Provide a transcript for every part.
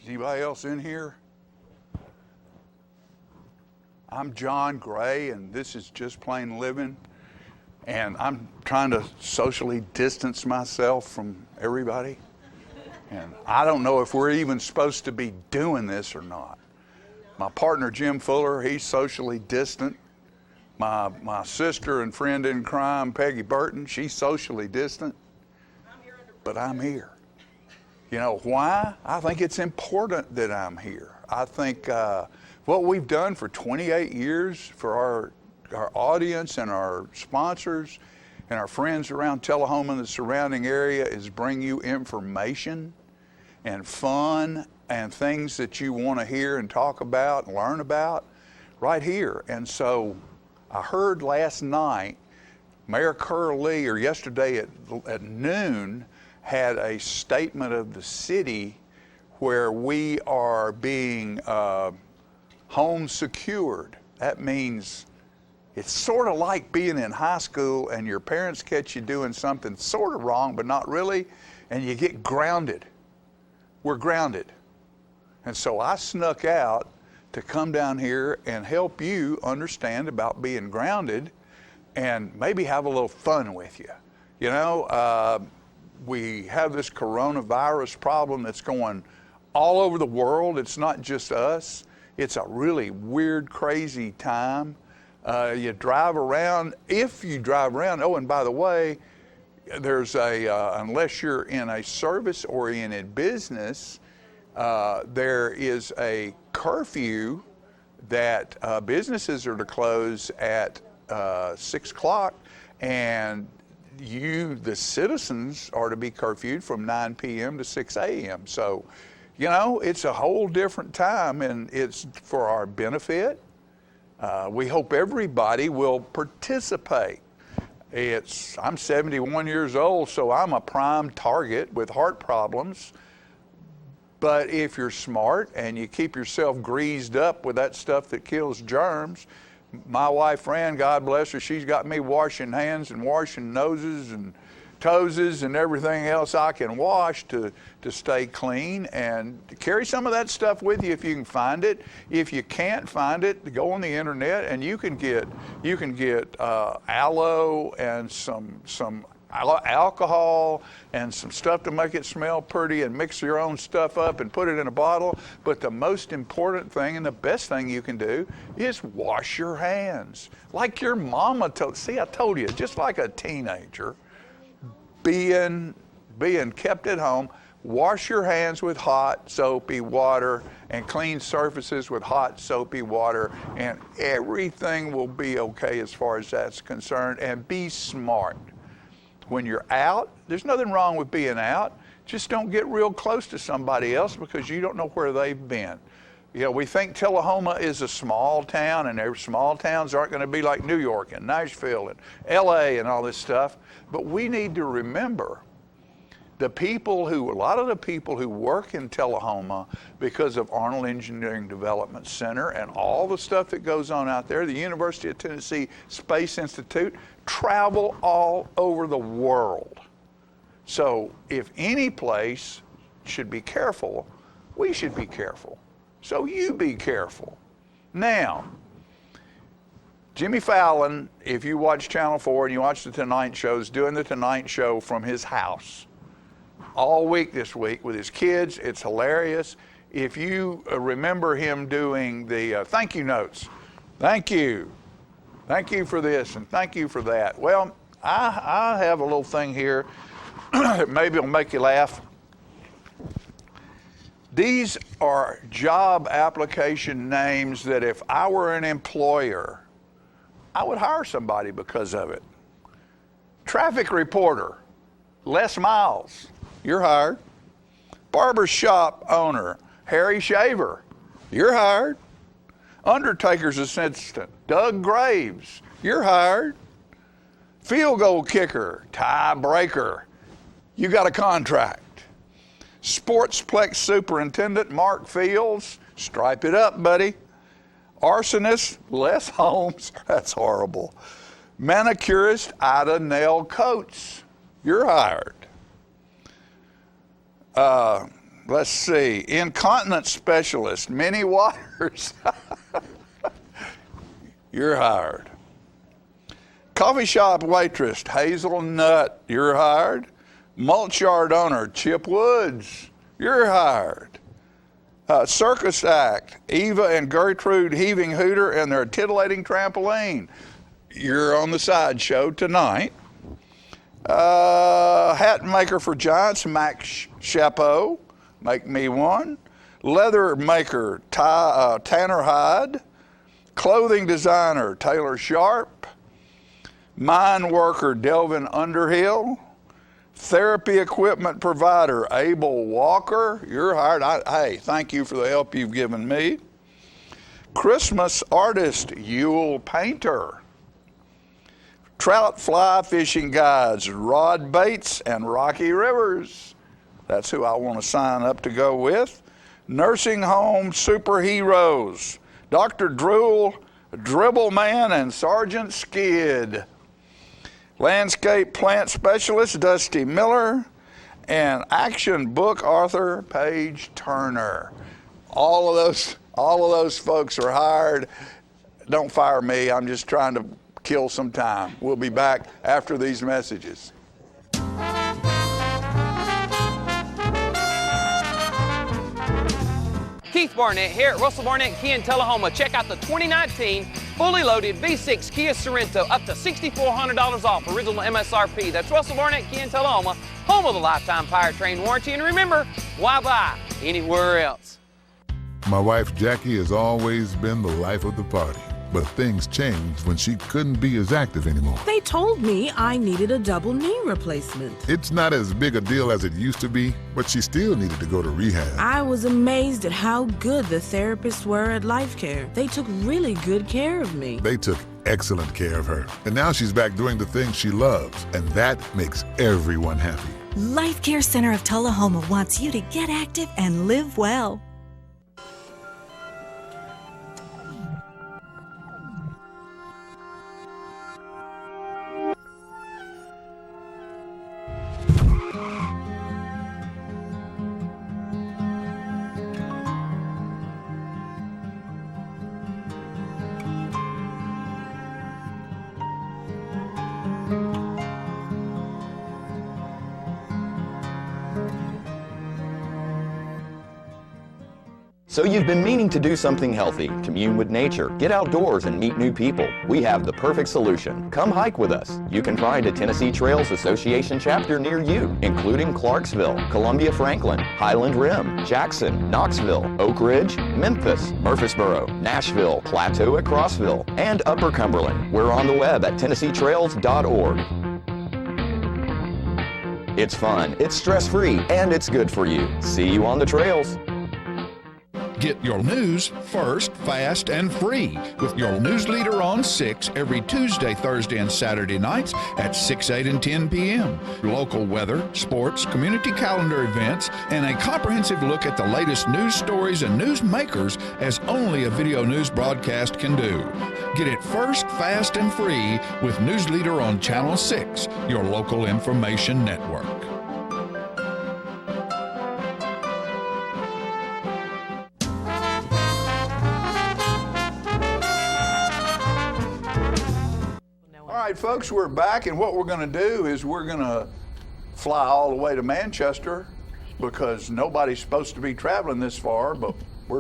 Is anybody else in here? I'm John Gray, and this is Just Plain Living. And I'm trying to socially distance myself from everybody. And I don't know if we're even supposed to be doing this or not. My partner, Jim Fuller, he's socially distant. My sister and friend in crime, Peggy Burton, she's socially distant. But I'm here. You know why? I think it's important that I'm here. I think what we've done for 28 years for our audience and our sponsors and our friends around Tullahoma and the surrounding area is bring you information and fun and things that you want to hear and talk about and learn about right here. And so I heard last night Mayor Kerr Lee, or yesterday at noon, had a statement of the city where we are being home secured. That means it's sort of like being in high school and your parents catch you doing something sort of wrong, but not really, and you get grounded. We're grounded. And so I snuck out to come down here and help you understand about being grounded and maybe have a little fun with you. You know, we have this coronavirus problem that's going all over the world. It's not just us. It's a really weird, crazy time. You drive around, if you drive around, oh, and by the way, there's unless you're in a service-oriented business, there is a curfew that businesses are to close at 6 o'clock, and you, the citizens, are to be curfewed from 9 p.m. to 6 a.m. So, you know, it's a whole different time, and it's for our benefit. We hope everybody will participate. I'm 71 years old, so I'm a prime target with heart problems. But if you're smart and you keep yourself greased up with that stuff that kills germs, my wife Fran, God bless her, she's got me washing hands and washing noses and toeses and everything else I can wash to stay clean, and carry some of that stuff with you if you can find it. If you can't find it, go on the internet and you can get aloe and some alcohol and some stuff to make it smell pretty, and mix your own stuff up and put it in a bottle. But the most important thing and the best thing you can do is wash your hands. Like your mama told. See, I told you, just like a teenager being kept at home, wash your hands with hot soapy water and clean surfaces with hot soapy water, and everything will be okay as far as that's concerned. And be smart. When you're out, there's nothing wrong with being out. Just don't get real close to somebody else because you don't know where they've been. You know, we think Tullahoma is a small town, and small towns aren't going to be like New York and Nashville and LA and all this stuff. But we need to remember a lot of the people who work in Tullahoma, because of Arnold Engineering Development Center and all the stuff that goes on out there, the University of Tennessee Space Institute, travel all over the world. So if any place should be careful, we should be careful. So you be careful. Now, Jimmy Fallon, if you watch Channel 4 and you watch the Tonight Show, is doing the Tonight Show from his house all week this week with his kids. It's hilarious. If you remember him doing the thank you notes, thank you for this and thank you for that. Well, I have a little thing here that maybe will make you laugh. These are job application names that if I were an employer, I would hire somebody because of it. Traffic reporter, Les Miles, you're hired. Barber shop owner, Harry Shaver, you're hired. Undertaker's assistant, Doug Graves, you're hired. Field goal kicker, Ty Breaker, you got a contract. Sportsplex superintendent, Mark Fields, stripe it up, buddy. Arsonist, Les Holmes, that's horrible. Manicurist, Ida Nell Coates, you're hired. let's see, incontinence specialist, Minnie Waters. You're hired. Coffee shop waitress, Hazel Nutt. You're hired. Mulch yard owner, Chip Woods. You're hired. Circus act, Eva and Gertrude Heaving Hooter and their titillating trampoline. You're on the sideshow tonight. Hat maker for giants, Max Chapeau. Make me one. Leather maker, Tanner Hyde. Clothing designer, Taylor Sharp. Mine worker, Delvin Underhill. Therapy equipment provider, Abel Walker. You're hired. Hey, thank you for the help you've given me. Christmas artist, Yule Painter. Trout fly fishing guides, Rod Bates and Rocky Rivers. That's who I want to sign up to go with. Nursing home superheroes, Dr. Drool, Dribble Man, and Sergeant Skid. Landscape plant specialist, Dusty Miller, and action book author, Paige Turner. All of those folks are hired. Don't fire me. I'm just trying to kill some time. We'll be back after these messages. Keith Barnett here at Russell Barnett Kia in Tullahoma. Check out the 2019 fully loaded V6 Kia Sorento, up to $6,400 off original MSRP. That's Russell Barnett Kia in Tullahoma, home of the lifetime powertrain warranty. And remember, why buy anywhere else? My wife Jackie has always been the life of the party. But things changed when she couldn't be as active anymore. They told me I needed a double knee replacement. It's not as big a deal as it used to be, but she still needed to go to rehab. I was amazed at how good the therapists were at Life Care. They took really good care of me. They took excellent care of her. And now she's back doing the things she loves, and that makes everyone happy. Life Care Center of Tullahoma wants you to get active and live well. So you've been meaning to do something healthy, commune with nature, get outdoors and meet new people. We have the perfect solution. Come hike with us. You can find a Tennessee Trails Association chapter near you, including Clarksville, Columbia Franklin, Highland Rim, Jackson, Knoxville, Oak Ridge, Memphis, Murfreesboro, Nashville, Plateau at Crossville, and Upper Cumberland. We're on the web at TennesseeTrails.org. It's fun, it's stress-free, and it's good for you. See you on the trails. Get your news first, fast, and free with your news leader on 6 every Tuesday, Thursday, and Saturday nights at 6, 8, and 10 p.m. Local weather, sports, community calendar events, and a comprehensive look at the latest news stories and news makers as only a video news broadcast can do. Get it first, fast, and free with News Leader on Channel 6, your local information network. All right, folks, we're back, and what we're going to do is we're going to fly all the way to Manchester because nobody's supposed to be traveling this far, but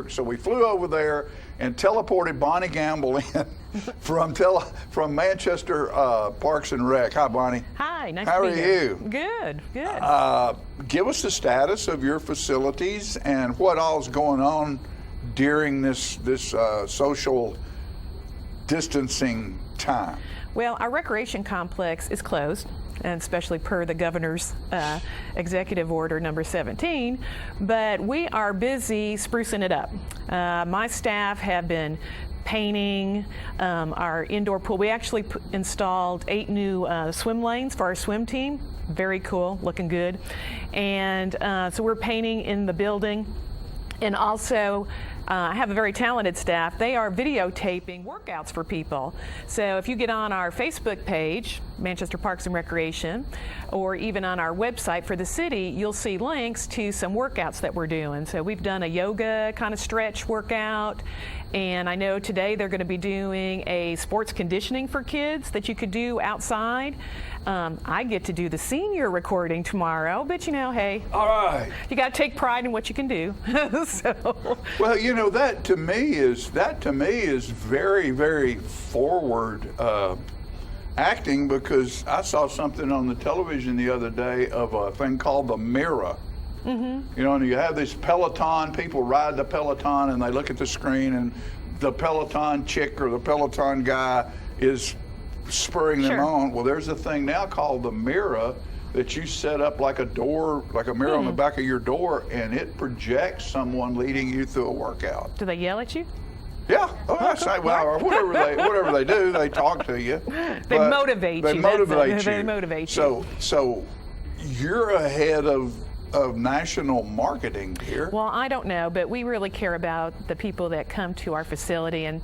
so we flew over there and teleported Bonnie Gamble in from Manchester Parks and Rec. Hi, Bonnie. Hi, nice How to be here. are you? Good, good. Give us the status of your facilities and what all's going on during this social distancing time. Well, our recreation complex is closed, and especially per the governor's executive order number 17, but we are busy sprucing it up. My staff have been painting our indoor pool. We actually installed 8 new swim lanes for our swim team. Very cool, looking good. And so we're painting in the building. And also I have a very talented staff. They are videotaping workouts for people. So if you get on our Facebook page, Manchester Parks and Recreation, or even on our website for the city, you'll see links to some workouts that we're doing. So we've done a yoga kind of stretch workout, and I know today they're going to be doing a sports conditioning for kids that you could do outside. I get to do the senior recording tomorrow, but hey, All right. you got to take pride in what you can do. So, Well, that to me is very, very forward acting, because I saw something on the television the other day of a thing called the Mirror. Mm-hmm. And you have this Peloton, people ride the Peloton and they look at the screen, and the Peloton chick or the Peloton guy is spurring them Sure. on. Well, there's a thing now called the Mirror that you set up like a door, like a mirror on the back of your door, and it projects someone leading you through a workout. do they yell at you? Yeah. Oh, that's right. Well, or whatever they do, they talk to you. They But motivate they you. That's Motivate it. you. They motivate you. So you're ahead of national marketing here. Well, I don't know, but we really care about the people that come to our facility, and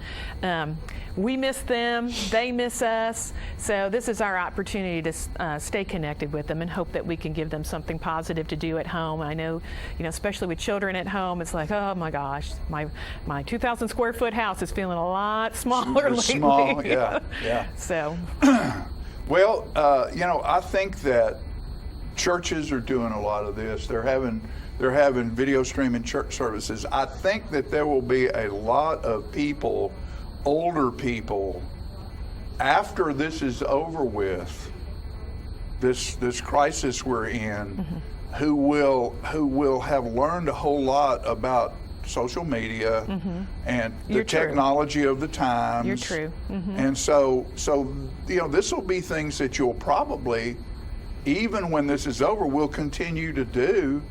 we miss them, they miss us. So this is our opportunity to stay connected with them and hope that we can give them something positive to do at home. I know, especially with children at home, it's like, oh my gosh, my 2,000 square foot house is feeling a lot smaller lately. Small, yeah. So, Well, I think that churches are doing a lot of this. They're having video streaming church services. I think that there will be a lot of people, older people, after this is over with, this crisis we're in, who will have learned a whole lot about social media and the You're true. technology of the times. You're true. And so this will be things that you'll probably, even when this is over, will continue to do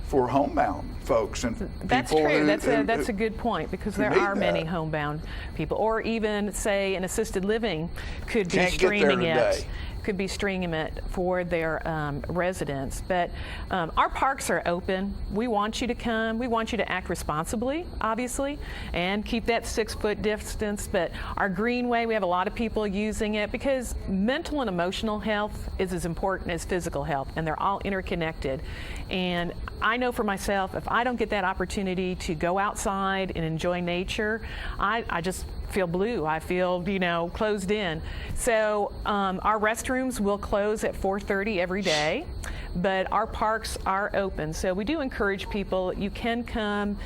for homebound folks and that's people true. who, That's a good point, because there need are many that. homebound people, or even say an assisted living could be Can't get there streaming it. today. Could be streaming it for their residents. But our parks are open. We want you to come. We want you to act responsibly, obviously, and keep that 6-foot distance. But our greenway, we have a lot of people using it because mental and emotional health is as important as physical health, and they're all interconnected. And I know for myself, if I don't get that opportunity to go outside and enjoy nature, I just feel blue. I feel, closed in. So our restrooms will close at 4:30 every day, but our parks are open. So we do encourage people, you can come,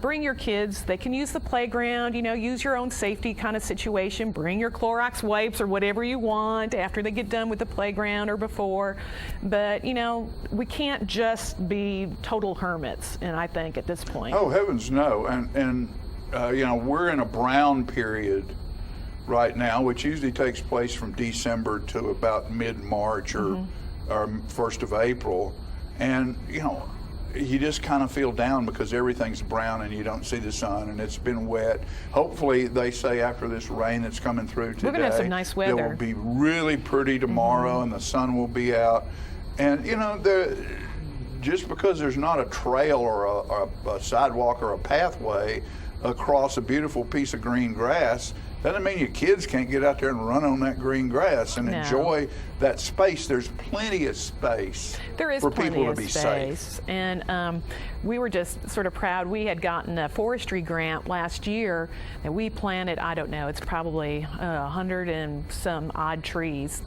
bring your kids. They can use the playground, use your own safety kind of situation. Bring your Clorox wipes or whatever you want after they get done with the playground or before. But, we can't just be total hermits, and I think at this point. Oh, heavens no. And we're in a brown period right now, which usually takes place from December to about mid-March or 1st of April. And, you just kind of feel down because everything's brown and you don't see the sun and it's been wet. Hopefully, they say after this rain that's coming through today, we're going to have some nice weather. It will be really pretty tomorrow and the sun will be out. And, just because there's not a trail or a sidewalk or a pathway across a beautiful piece of green grass doesn't mean your kids can't get out there and run on that green grass and enjoy that space. There's plenty of space for people to be safe. And we were just sort of proud. We had gotten a forestry grant last year, and we planted, I don't know, it's probably 100 and some odd trees.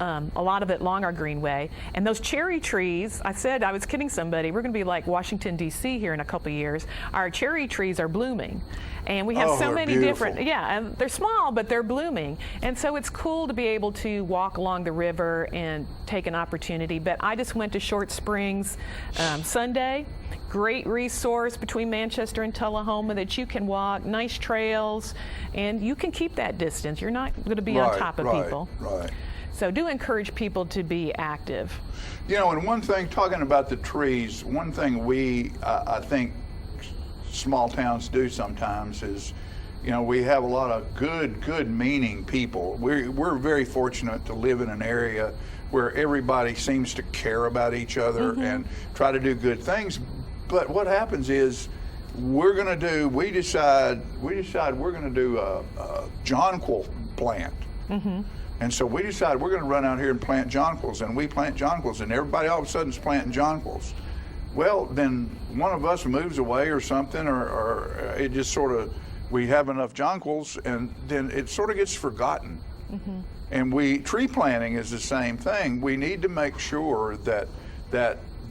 A lot of it along our greenway. And those cherry trees, I was kidding somebody, we're going to be like Washington, D.C. here in a couple years. Our cherry trees are blooming. And we have so many beautiful. different, and they're small, but they're blooming. And so it's cool to be able to walk along the river and take an opportunity. But I just went to Short Springs Sunday. Great resource between Manchester and Tullahoma that you can walk, nice trails, and you can keep that distance. You're not going to be on top of people. Right. So do encourage people to be active. And one thing, talking about the trees, one thing I think small towns do sometimes is, we have a lot of good meaning people. We're very fortunate to live in an area where everybody seems to care about each other and try to do good things. But what happens is we decide we're going to do a jonquil plant. And so we decided we're going to run out here and plant jonquils, and we plant jonquils, and everybody all of a sudden is planting jonquils. Well, then one of us moves away or something, or it just sort of, we have enough jonquils, and then it sort of gets forgotten. And tree planting is the same thing. We need to make sure that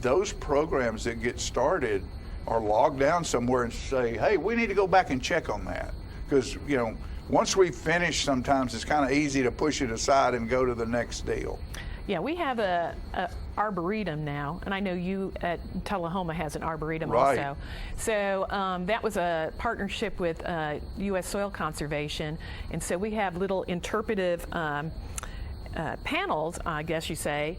those programs that get started are logged down somewhere and say, hey, we need to go back and check on that. Because, once we finish, sometimes it's kind of easy to push it aside and go to the next deal. Yeah, we have a arboretum now, and I know you at Tullahoma has an arboretum Right. also. So that was a partnership with U.S. Soil Conservation, and so we have little interpretive panels, I guess you say,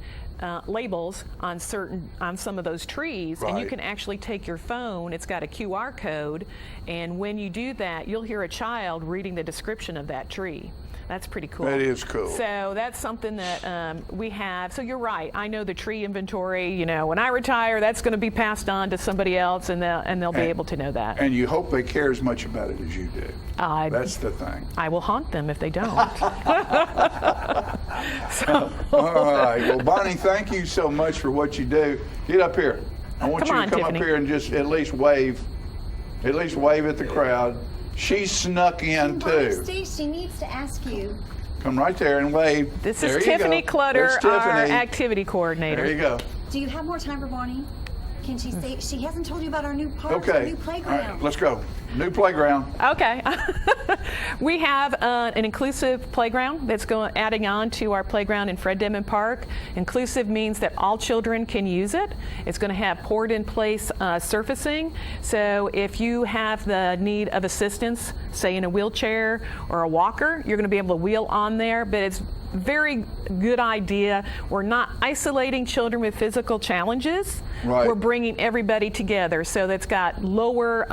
labels on some of those trees, and you Right. can actually take your phone. It's got a QR code, and when you do that, you'll hear a child reading the description of that tree. That's pretty cool. That is cool. So that's something that we have. So you're right. I know the tree inventory. When I retire, that's going to be passed on to somebody else, and they'll be able to know that. And you hope they care as much about it as you do. That's the thing. I will haunt them if they don't. All right. Well, Bonnie, thank you so much for what you do. Get up here. I want Come you on, to come Tiffany. up here and just at least wave. At least wave at the crowd. She snuck in too. Steve, she needs to ask you. Come right there and wave. This There is you Tiffany go. Clutter, There's our Tiffany. activity coordinator. There you go. Do you have more time for Bonnie? Can she say she hasn't told you about our new park, our Okay. new All playground? right, let's go. New playground. Okay. We have an inclusive playground that's adding on to our playground in Fred Denman Park. Inclusive means that all children can use it. It's going to have poured-in-place surfacing. So if you have the need of assistance, say in a wheelchair or a walker, you're going to be able to wheel on there, but it's very good idea. We're not isolating children with physical challenges. Right. We're bringing everybody together. So that's got lower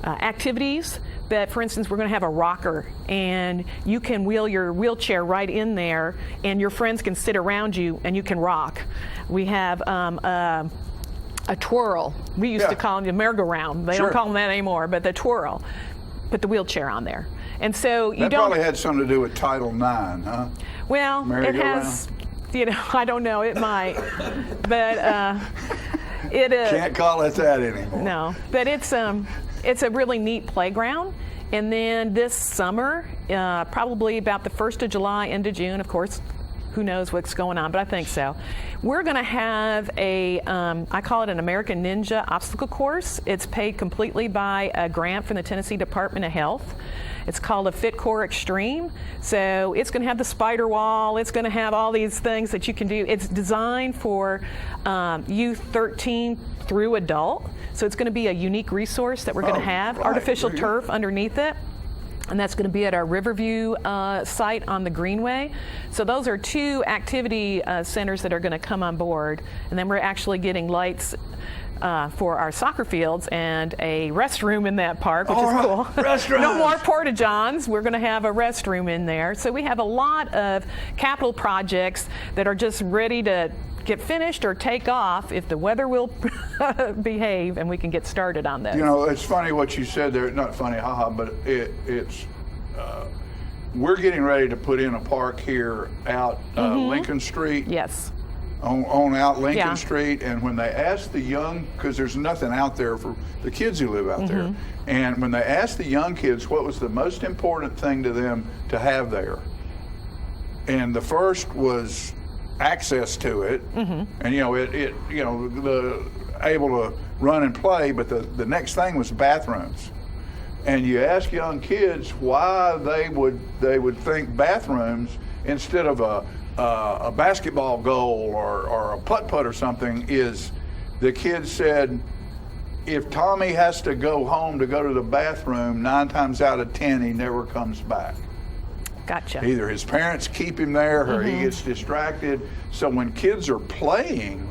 activities. But for instance, we're going to have a rocker, and you can wheel your wheelchair right in there, and your friends can sit around you, and you can rock. We have a twirl. We used to call them the merry-go-round. They Sure. don't call them that anymore, but the twirl. Put the wheelchair on there. And so you That don't. probably had something to do with Title IX, huh? Well, it Merry-go-round? has, I don't know, it might. But it Can't call it that anymore. no, but it's a really neat playground. And then this summer, probably about the 1st of July, end of June, of course, who knows what's going on, but I think so. We're going to have I call it an American Ninja obstacle course. It's paid completely by a grant from the Tennessee Department of Health. It's called a FitCore Extreme. So it's going to have the spider wall. It's going to have all these things that you can do. It's designed for youth 13 through adult. So it's going to be a unique resource that we're going to have. right. Artificial There you go. turf underneath it. And that's going to be at our Riverview site on the Greenway. So those are two activity centers that are going to come on board. And then we're actually getting lights for our soccer fields and a restroom in that park, which is cool. Restrooms. No more porta-johns. We're going to have a restroom in there. So we have a lot of capital projects that are just ready to get finished or take off if the weather will behave, and we can get started on this. It's funny what you said there. Not funny, haha, but it's. We're getting ready to put in a park here out Lincoln Street. Yes. On out Lincoln Yeah. Street, and when they asked the young, because there's nothing out there for the kids who live out there, and when they asked the young kids what was the most important thing to them to have there, and the first was access to it, and the able to run and play, but the next thing was bathrooms. And you ask young kids why they would think bathrooms instead of a basketball goal or a putt-putt or something, is the kid said, if Tommy has to go home to go to the bathroom, 9 times out of 10 he never comes back. Gotcha. Either his parents keep him there or he gets distracted. So when kids are playing,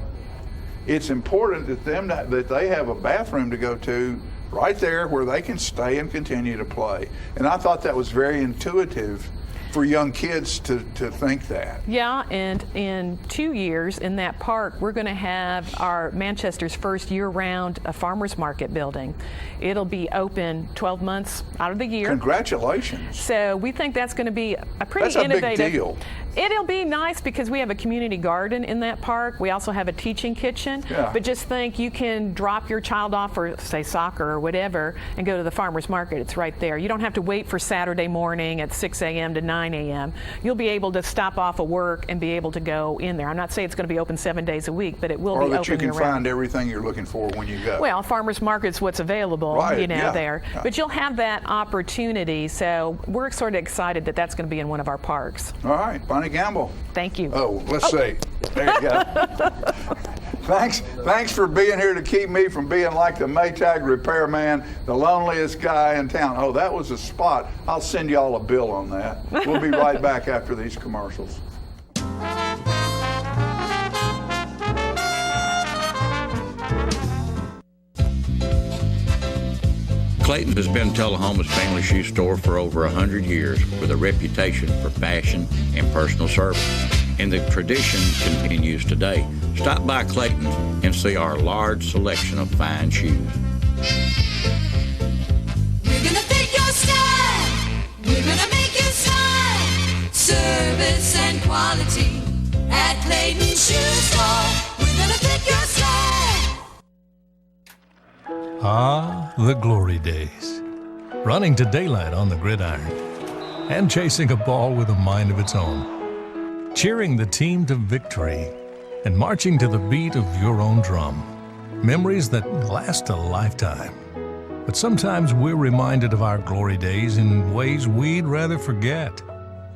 it's important that they have a bathroom to go to right there where they can stay and continue to play. And I thought that was very intuitive for young kids to think that. Yeah, and in 2 years in that park, we're going to have our Manchester's first year-round farmers market building. It'll be open 12 months out of the year. Congratulations. So we think that's going to be a pretty That's a innovative. big deal. It'll be nice because we have a community garden in that park. We also have a teaching kitchen. Yeah. But just think, you can drop your child off for, say, soccer or whatever and go to the farmer's market. It's right there. You don't have to wait for Saturday morning at 6 a.m. to 9 a.m. You'll be able to stop off of work and be able to go in there. I'm not saying it's going to be open 7 days a week, but it will be open Or that you can year-round. find everything you're looking for when you go. Well, farmers market's what's available, Right, yeah. there. Yeah. But you'll have that opportunity, so we're sort of excited that that's going to be in one of our parks. All right, Bonnie Gamble. Thank you. Oh, let's see. There you go. Thanks for being here to keep me from being like the Maytag repairman, the loneliest guy in town. Oh, that was a spot. I'll send you all a bill on that. We'll be right back after these commercials. Clayton has been Tullahoma's family shoe store for over 100 years with a reputation for fashion and personal service. And the tradition continues today. Stop by Clayton and see our large selection of fine shoes. We're gonna fit your style. We're gonna make you smile. Service and quality at Clayton Shoe Store. We're gonna fit your style. Ah, the glory days. Running to daylight on the gridiron and chasing a ball with a mind of its own. Cheering the team to victory and marching to the beat of your own drum. Memories that last a lifetime. But sometimes we're reminded of our glory days in ways we'd rather forget.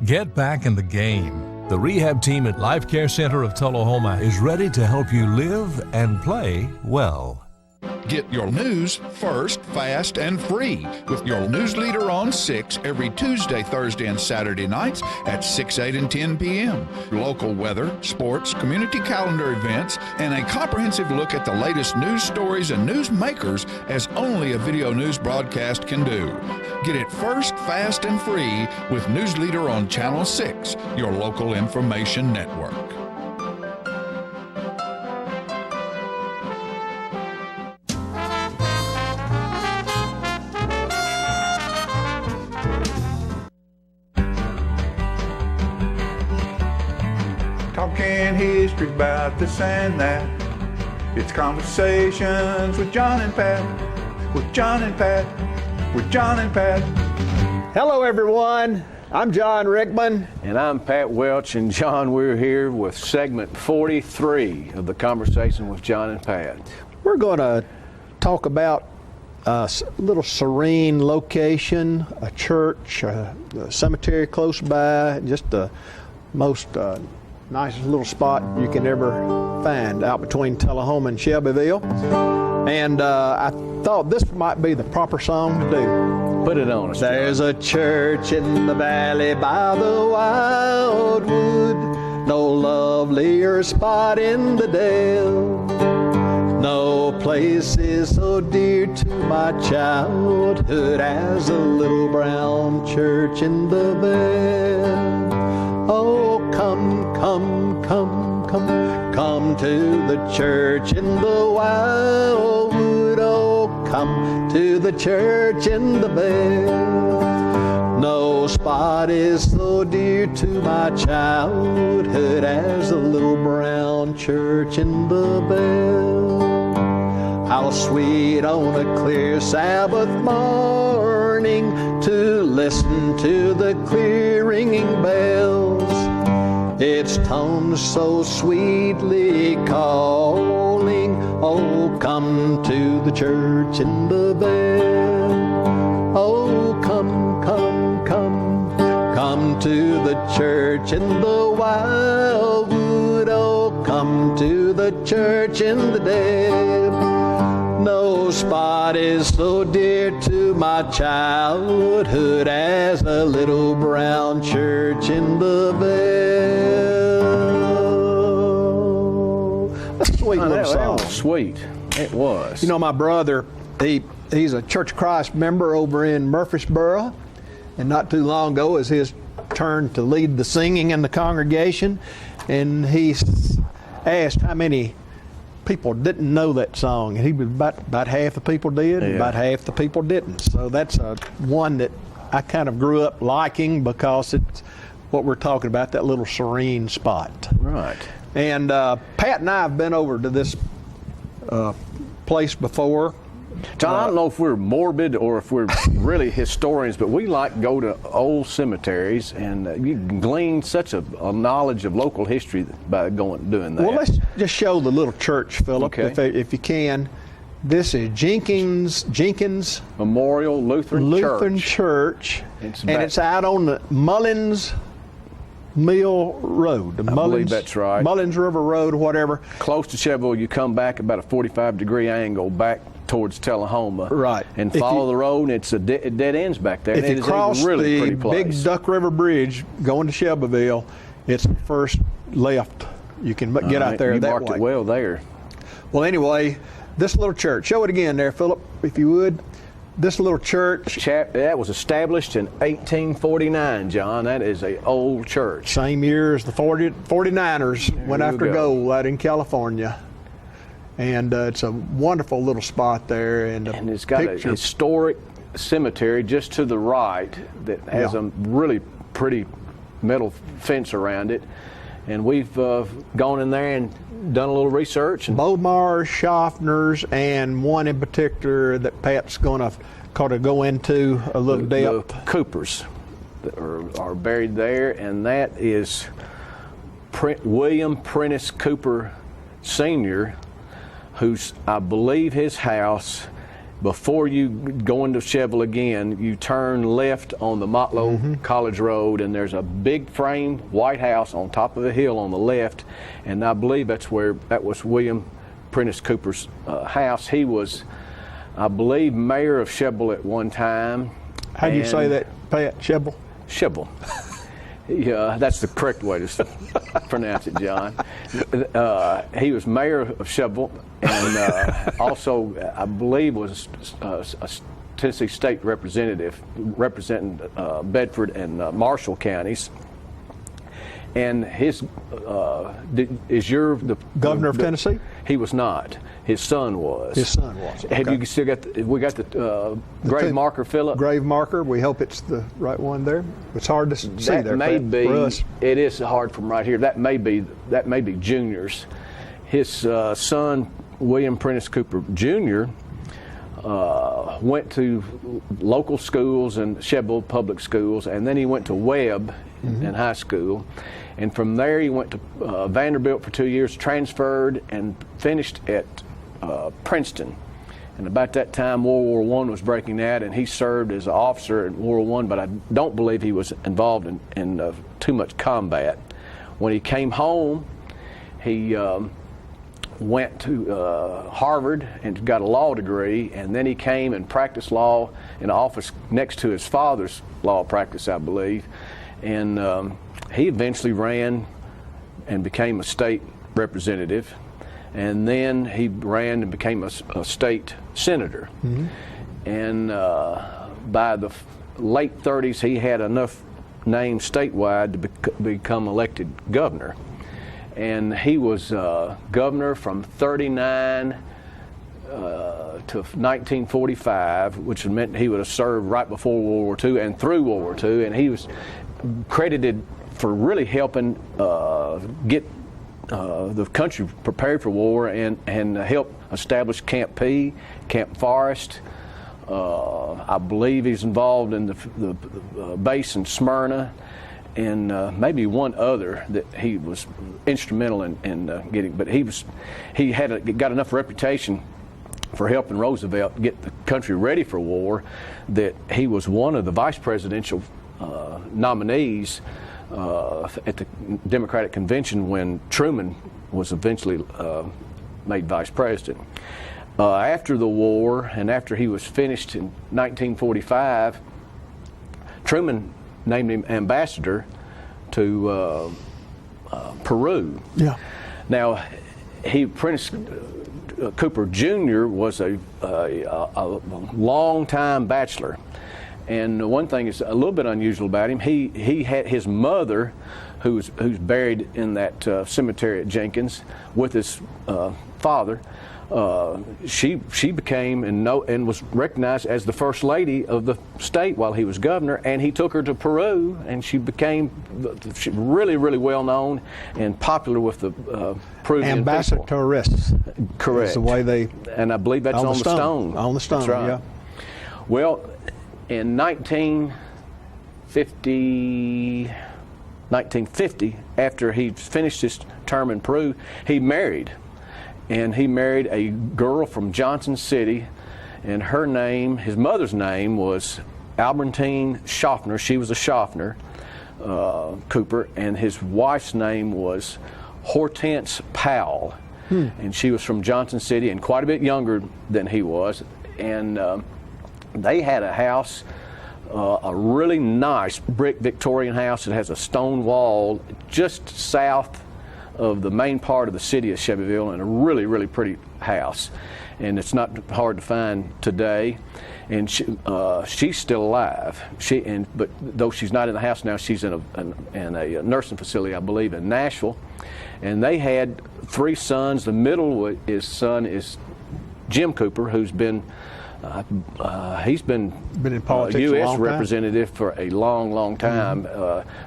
Get back in the game. The rehab team at Life Care Center of Tullahoma is ready to help you live and play well. Get your news first, fast, and free with your news leader on 6 every Tuesday, Thursday, and Saturday nights at 6, 8, and 10 p.m. Local weather, sports, community calendar events, and a comprehensive look at the latest news stories and news makers as only a video news broadcast can do. Get it first, fast, and free with News Leader on Channel 6, your local information network. Talking history about this and that. It's conversations with John and Pat. With John and Pat. With John and Pat. Hello, everyone. I'm John Rickman. And I'm Pat Welch. And John, we're here with segment 43 of the Conversation with John and Pat. We're going to talk about a little serene location, a church, a cemetery close by, just the most nicest little spot you can ever find out between Tullahoma and Shelbyville. And I thought this might be the proper song to do. Put it on us. There's a church in the valley by the wildwood, no lovelier spot in the dale. No place is so dear to my childhood as a little brown church in the vale. Oh, come, come, come, come, come to the church in the wildwood. Oh, come to the church in the vale. No spot is so dear to my childhood as a little brown church in the vale. How sweet on a clear Sabbath morning to listen to the clear ringing bells. Its tones so sweetly calling, oh, come to the church in the vale. Oh, come, come, come, come to the church in the wildwood. Oh, come to the church in the dale. No spot is so dear to my childhood as a little brown church in the vale. That's a sweet little song. That was sweet. It was. You know, my brother, he's a Church of Christ member over in Murfreesboro, and not too long ago, as his turn to lead the singing in the congregation, and he asked how many people didn't know that song, and he was about half the people did, and about half the people didn't. So that's one that I kind of grew up liking because it's what we're talking about, that little serene spot. Right. And Pat and I have been over to this place before. John, I don't know if we're morbid or if we're really historians, but we like to go to old cemeteries, and you can glean such a knowledge of local history by doing that. Well, let's just show the little church, Philip, if you can. This is Jenkins Memorial Lutheran Church, and it's out on the Mullins Mill Road. I believe that's right. Mullins River Road, whatever. Close to Cheville, you come back about a 45-degree angle back towards Tullahoma. Right. And follow the road, and it's it dead ends back there. If you cross the big Duck River Bridge going to Shelbyville, it's the first left. You can get out there that way. You marked it well there. Well, anyway, this little church. Show it again there, Philip, if you would. This little church. That was established in 1849, John. That is an old church. Same year as the 49ers went after gold out in California. And it's a wonderful little spot there. And it's got a historic cemetery just to the right that has a really pretty metal fence around it. And we've gone in there and done a little research. And Bomar, Schaffner's, and one in particular that Pat's going to kind of go into a little depth. The Coopers that are buried there, and that is William Prentice Cooper Sr., who's, I believe, his house, before you go into Cheville again, you turn left on the Motlow College Road, and there's a big frame white house on top of a hill on the left, and I believe that was William Prentice Cooper's house. He was, I believe, mayor of Cheville at one time. How do you say that, Pat? Cheville? Cheville. Yeah, that's the correct way to pronounce it, John. He was mayor of Cheville, and also, I believe, was a Tennessee state representative representing Bedford and Marshall counties. And his the governor of Tennessee? He was not. His son was. His son was. Okay. Have you still got? We got the grave marker, Philip. Grave marker. We hope it's the right one there. It's hard to see that there. May be. For us. It is hard from right here. That may be Junior's. His son, William Prentice Cooper Jr., went to local schools and Cheville public schools, and then he went to Webb in high school. And from there, he went to Vanderbilt for 2 years, transferred, and finished at Princeton. And about that time, World War I was breaking out, and he served as an officer in World War I, but I don't believe he was involved in too much combat. When he came home, he went to Harvard and got a law degree, and then he came and practiced law in an office next to his father's law practice, I believe. And he eventually ran and became a state representative, and then he ran and became a state senator. And by the late 30s, he had enough names statewide to become elected governor. And he was governor from 39 to 1945, which meant he would have served right before World War II and through World War II, and he was credited for really helping get the country prepared for war and help establish Camp P, Camp Forrest. I believe he's involved in the base in Smyrna, and maybe one other that he was instrumental in getting. But he got enough reputation for helping Roosevelt get the country ready for war that he was one of the vice presidential nominees at the Democratic Convention when Truman was eventually made vice president. After the war, and after he was finished in 1945, Truman named him ambassador to Peru. Yeah. Now, Prentice Cooper Jr. was a long-time bachelor, And one thing is a little bit unusual about him. He had his mother, who's buried in that cemetery at Jenkins with his father. She became and was recognized as the first lady of the state while he was governor, and he took her to Peru, and she became really, really well known and popular with the Peruvian ambassadoress. People. Correct. That's the way they. And I believe that's on the stone. On the stone. That's right. Yeah. Well, in 1950, after he finished his term in Peru, he married. And he married a girl from Johnson City, and her name, his mother's name, was Albertine Schaffner. She was a Schaffner Cooper, and his wife's name was Hortense Powell. And she was from Johnson City and quite a bit younger than he was. And they had a house, a really nice brick Victorian house that has a stone wall just south of the main part of the city of Shelbyville, and a really, really pretty house. And it's not hard to find today. And she's still alive. But though she's not in the house now, she's in a nursing facility, I believe, in Nashville. And they had 3 sons. The middle son is Jim Cooper, who's been he's been in politics a U.S. long time. representative for a long, long time.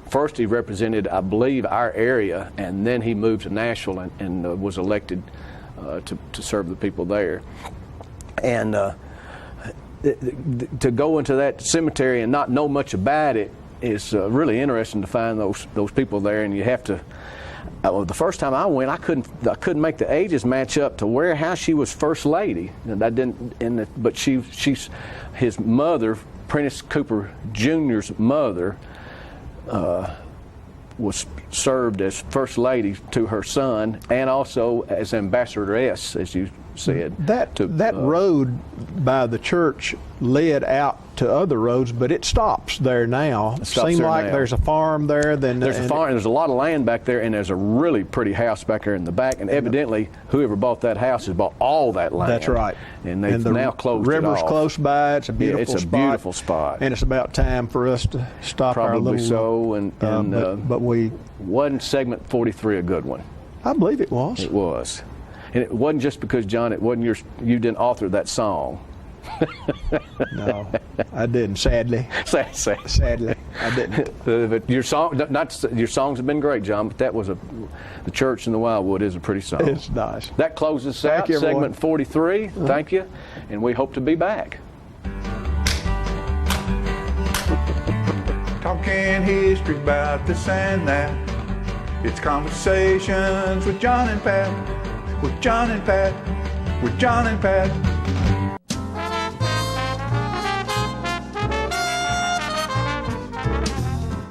First, he represented, I believe, our area, and then he moved to Nashville and was elected to serve the people there. And to go into that cemetery and not know much about it is really interesting to find those people there, and you have to. The first time I went, I couldn't make the ages match up to how she was first lady. And I didn't. But she's his mother, Prentice Cooper Jr.'s mother, was served as first lady to her son, and also as ambassadoress, as you said. That road by the church led out to other roads, but it stops there now. It seems like there's a farm there. There's a farm. There's a lot of land back there, and there's a really pretty house back there in the back. And evidently, whoever bought that house has bought all that land. That's right. And they've now closed it off. River's close by. It's a beautiful spot. It's a beautiful spot. And it's about time for us to stop our little. Probably so. But we wasn't segment 43 a good one? I believe it was. It was. And it wasn't just because, John, it wasn't you didn't author that song. No, I didn't. Sadly, I didn't. But your song, your songs have been great, John. But that was the Church in the Wildwood is a pretty song. It's nice. That closes out segment 43. Thank you, and we hope to be back. Talking history about this and that. It's conversations with John and Pat. With John and Pat. With John and Pat.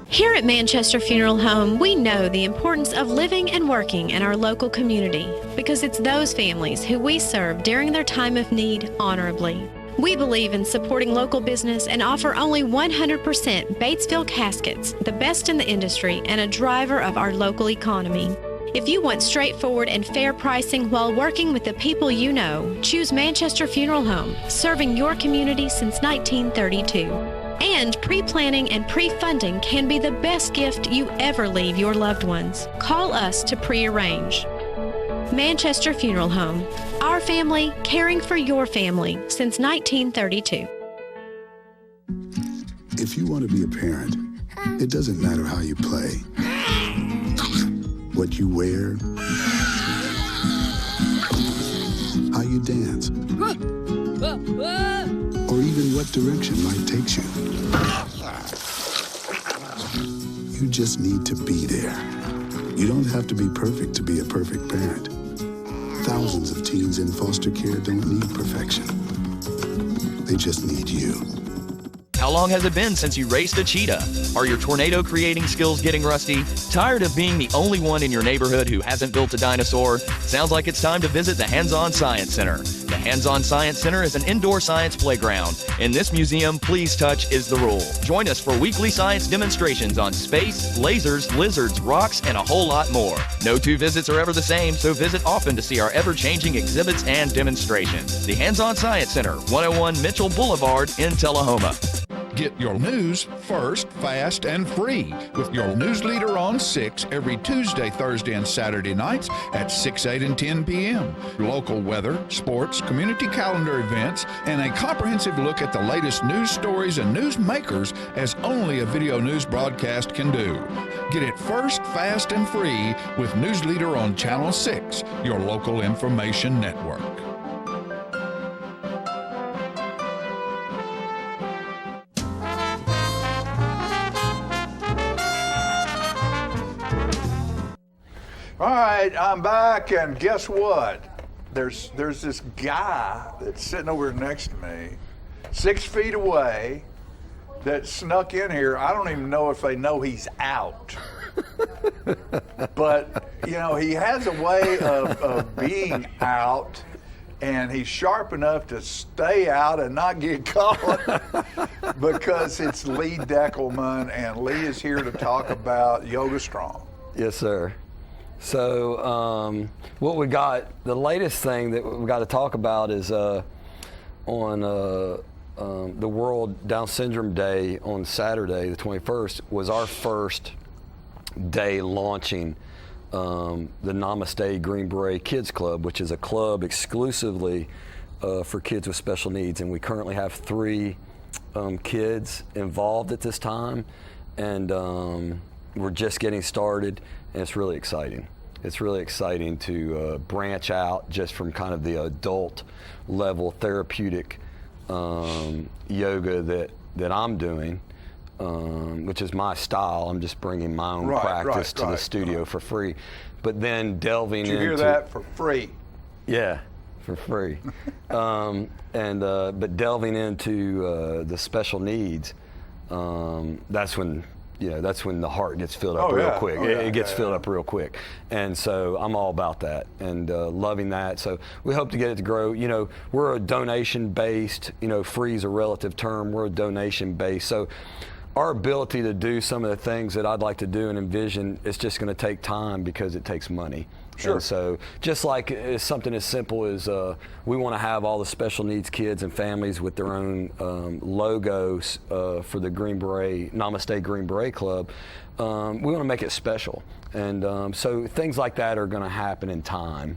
Here at Manchester Funeral Home, we know the importance of living and working in our local community because it's those families who we serve during their time of need honorably. We believe in supporting local business and offer only 100% Batesville caskets, the best in the industry and a driver of our local economy. If you want straightforward and fair pricing while working with the people you know, choose Manchester Funeral Home, serving your community since 1932. And pre-planning and pre-funding can be the best gift you ever leave your loved ones. Call us to pre-arrange. Manchester Funeral Home. Our family, caring for your family since 1932. If you want to be a parent, it doesn't matter how you play, what you wear, how you dance, or even what direction life takes you. You just need to be there. You don't have to be perfect to be a perfect parent. Thousands of teens in foster care don't need perfection. They just need you. How long has it been since you raced a cheetah? Are your tornado creating skills getting rusty? Tired of being the only one in your neighborhood who hasn't built a dinosaur? Sounds like it's time to visit the Hands-On Science Center. The Hands-On Science Center is an indoor science playground. In this museum, please touch is the rule. Join us for weekly science demonstrations on space, lasers, lizards, rocks, and a whole lot more. No 2 visits are ever the same, so visit often to see our ever-changing exhibits and demonstrations. The Hands-On Science Center, 101 Mitchell Boulevard in Tullahoma. Get your news first, fast, and free with your news leader on 6 every Tuesday, Thursday, and Saturday nights at 6, 8, and 10 p.m. Local weather, sports, community calendar events, and a comprehensive look at the latest news stories and news makers as only a video news broadcast can do. Get it first, fast, and free with News Leader on Channel 6, your local information network. All right, I'm back, and guess what? There's this guy that's sitting over next to me, 6 feet away, that snuck in here. I don't even know if they know he's out. But, you know, he has a way of being out, and he's sharp enough to stay out and not get caught because it's Lee Deckelman, and Lee is here to talk about Yoga Strong. Yes, sir. So what we got, the latest thing that we got to talk about is on the World Down Syndrome Day on Saturday, the 21st, was our first day launching the Namaste Green Beret Kids Club, which is a club exclusively for kids with special needs. And we currently have 3 kids involved at this time. And we're just getting started, and it's really exciting. It's really exciting to branch out just from kind of the adult level therapeutic yoga that I'm doing, which is my style. I'm just bringing my own practice to the studio for free. But then delving into... Did you hear that? For free. Yeah, for free. But delving into the special needs, that's when the heart gets filled up real quick. It gets filled up real quick. And so I'm all about that and loving that. So we hope to get it to grow. You know, we're a donation-based, free is a relative term. We're a donation-based. So our ability to do some of the things that I'd like to do and envision, it's just going to take time because it takes money. Sure. And so just like it's something as simple as we want to have all the special needs kids and families with their own logos for the Green Beret, Namaste Green Beret Club, we want to make it special. And so things like that are going to happen in time,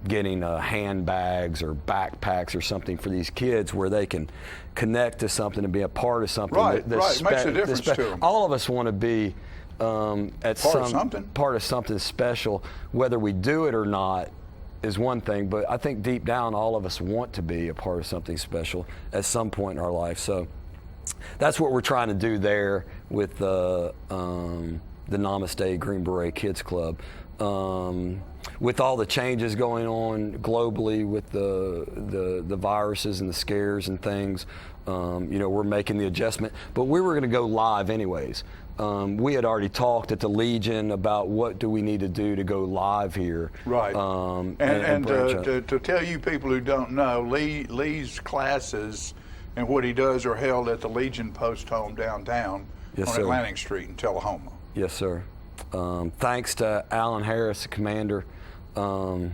getting handbags or backpacks or something for these kids where they can connect to something and be a part of something. Right, makes a difference to them. All of us want to be part of something special. Whether we do it or not is one thing, but I think deep down all of us want to be a part of something special at some point in our life. So that's what we're trying to do there with the Namaste Green Beret Kids Club. With all the changes going on globally with the viruses and the scares and things, we're making the adjustment. But we were going to go live anyways. We had already talked at the Legion about what do we need to do to go live here. Right. And to tell you people who don't know, Lee's classes and what he does are held at the Legion Post Home downtown on Atlantic Street in Tullahoma. Yes, sir. Thanks to Alan Harris, the commander. All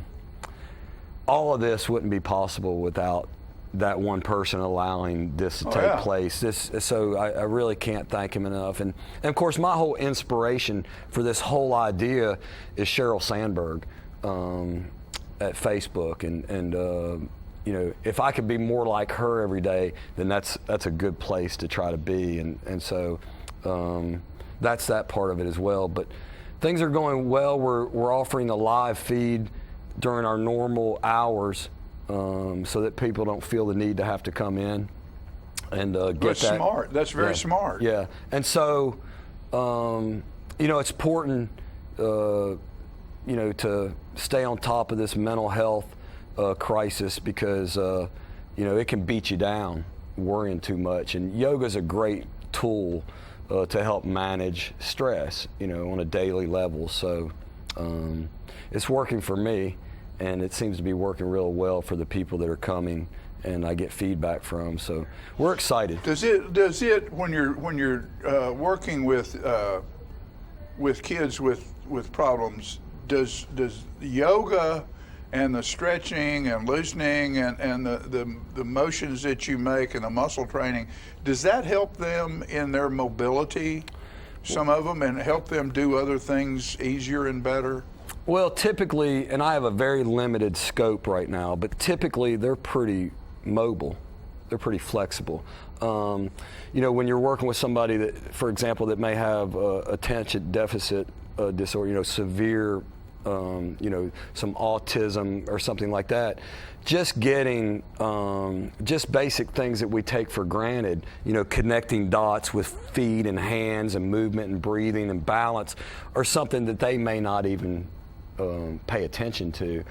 of this wouldn't be possible without that one person allowing this to take place. So I really can't thank him enough. And of course, my whole inspiration for this whole idea is Sheryl Sandberg at Facebook. And if I could be more like her every day, then that's a good place to try to be. And so that's that part of it as well. But things are going well. We're offering the live feed during our normal hours so that people don't feel the need to have to come in and get That's that. Smart. That's very smart. Yeah. And so, it's important, to stay on top of this mental health crisis because, it can beat you down worrying too much. And yoga's a great tool to help manage stress, on a daily level. So it's working for me, and it seems to be working real well for the people that are coming, and I get feedback from. So we're excited. Does it when you're working with kids with problems, does yoga and the stretching and loosening and the motions that you make and the muscle training, does that help them in their mobility, some of them, and help them do other things easier and better? Well, typically, and I have a very limited scope right now, but typically they're pretty mobile. They're pretty flexible. You know, when you're working with somebody that, for example, that may have attention deficit disorder, you know, severe, you know, some autism or something like that, just getting just basic things that we take for granted, you know, connecting dots with feet and hands and movement and breathing and balance, are something that they may not even pay attention to,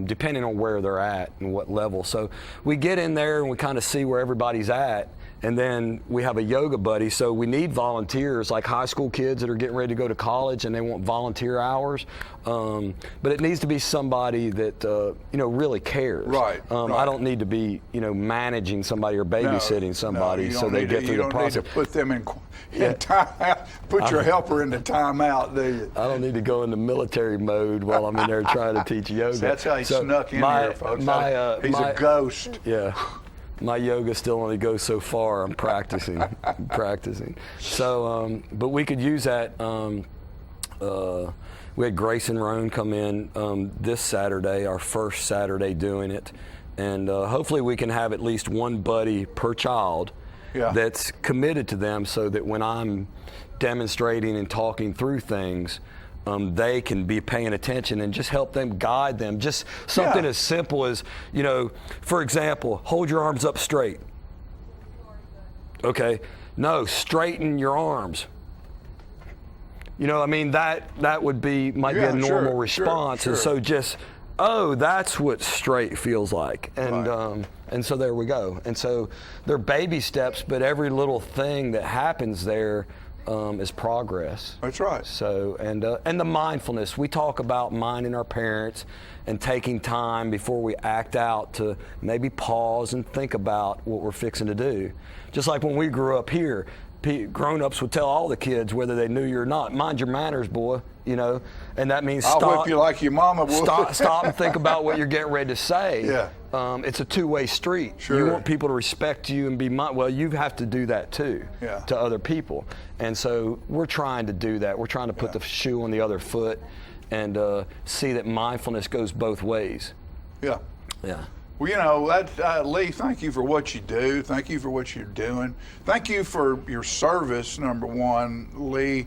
depending on where they're at and what level. So we get in there and we kind of see where everybody's at, and then we have a yoga buddy. So we need volunteers, like high school kids that are getting ready to go to college and they want volunteer hours. But it needs to be somebody that you know, really cares. Right. I don't need to be, you know, managing somebody or babysitting somebody so they get through the process. You don't need to put them in timeout. Put your helper into timeout, do you? I don't need to go into military mode while I'm in there trying to teach yoga. So that's how he snuck in here, folks. He's a ghost. Yeah. My yoga still only goes so far. I'm practicing. So, but we could use that. We had Grayson Roan come in this Saturday, our first Saturday doing it. And hopefully we can have at least one buddy per child that's committed to them, so that when I'm demonstrating and talking through things, they can be paying attention and just help them, guide them. Just something as simple as, you know, for example, hold your arms up straight. Okay. No, straighten your arms. You know, I mean, that would be, might be a normal response. Sure. And so just, oh, that's what straight feels like. And and so there we go. And so they're baby steps, but every little thing that happens there is progress. That's right. So, and the mindfulness. We talk about minding our parents and taking time before we act out to maybe pause and think about what we're fixing to do. Just like when we grew up here, grown-ups would tell all the kids, whether they knew you or not, mind your manners, boy, you know, and that means stop. I'll whip you like your mama would. Stop and think about what you're getting ready to say. Yeah. It's a two-way street. Sure. You want people to respect you and be well, you have to do that too to other people. And so we're trying to do that. We're trying to put the shoe on the other foot and see that mindfulness goes both ways. Yeah. Yeah. Well, you know, Lee, thank you for what you do. Thank you for what you're doing. Thank you for your service, number one. Lee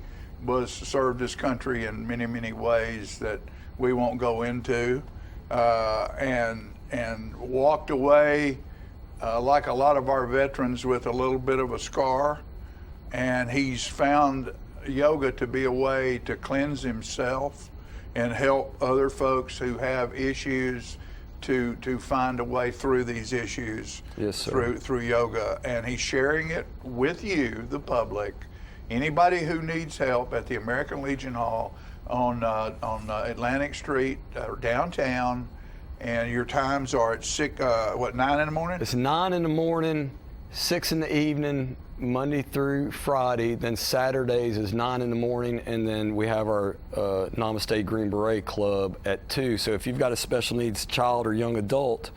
served this country in many, many ways that we won't go into, and walked away like a lot of our veterans with a little bit of a scar. And he's found yoga to be a way to cleanse himself and help other folks who have issues to find a way through these issues. Yes, sir. through yoga. And he's sharing it with you, the public, anybody who needs help, at the American Legion Hall on Atlantic Street or downtown. And your times are at 9 in the morning? It's 9 in the morning, 6 in the evening, Monday through Friday. Then Saturdays is 9 in the morning, and then we have our Namaste Green Beret Club at 2. So if you've got a special needs child or young adult,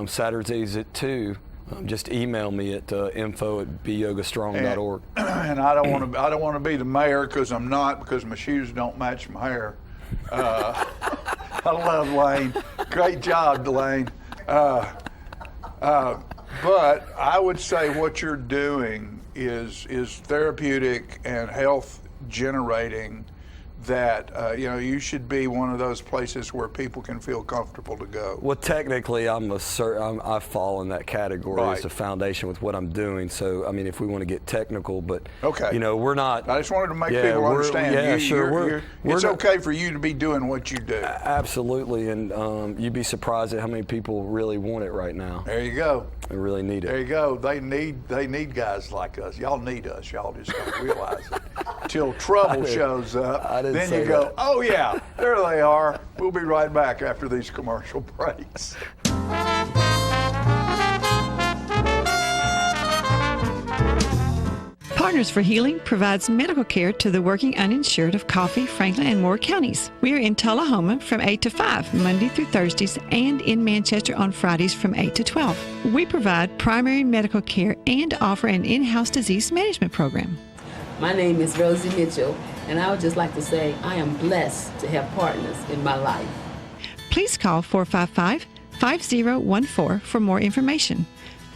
Saturdays at 2. Just email me at info@beyogastrong.org. And I don't want to be the mayor, because I'm not, because my shoes don't match my hair. I love Lane. Great job, Lane. But I would say what you're doing is therapeutic and health generating, that you should be one of those places where people can feel comfortable to go. Well, technically, I fall in that category as the foundation with what I'm doing. So, I mean, if we want to get technical, but we're not. I just wanted to make people understand. Yeah, sure. It's okay for you to be doing what you do. Absolutely, and you'd be surprised at how many people really want it right now. There you go. They really need it. There you go. They need guys like us. Y'all need us. Y'all just don't realize it till trouble shows up. Then you go, oh yeah, there they are. We'll be right back after these commercial breaks. Partners for Healing provides medical care to the working uninsured of Coffee, Franklin, and Moore counties. We are in Tullahoma from 8 to 5, Monday through Thursdays, and in Manchester on Fridays from 8 to 12. We provide primary medical care and offer an in-house disease management program. My name is Rosie Mitchell, and I would just like to say I am blessed to have partners in my life. Please call 455-5014 for more information.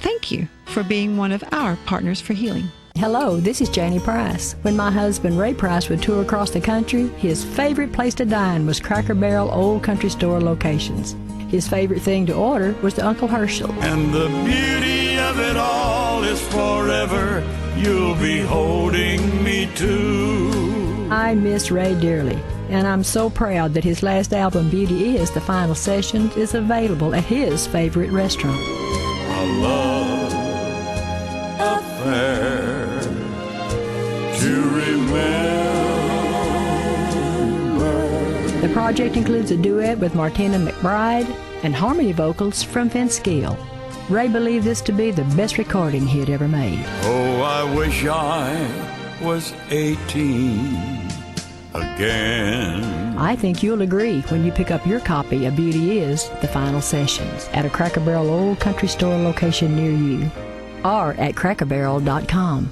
Thank you for being one of our Partners for Healing. Hello, this is Janie Price. When my husband Ray Price would tour across the country, his favorite place to dine was Cracker Barrel Old Country Store locations. His favorite thing to order was the Uncle Herschel. And the beauty of it all is forever, you'll be holding me to. I miss Ray dearly, and I'm so proud that his last album, Beauty Is, The Final Sessions, is available at his favorite restaurant. A love affair to remember. The project includes a duet with Martina McBride and harmony vocals from Vince Gill. Ray believed this to be the best recording he had ever made. Oh, I wish I was 18 again. I think you'll agree when you pick up your copy of Beauty Is, The Final Sessions at a Cracker Barrel Old Country Store location near you or at crackerbarrel.com.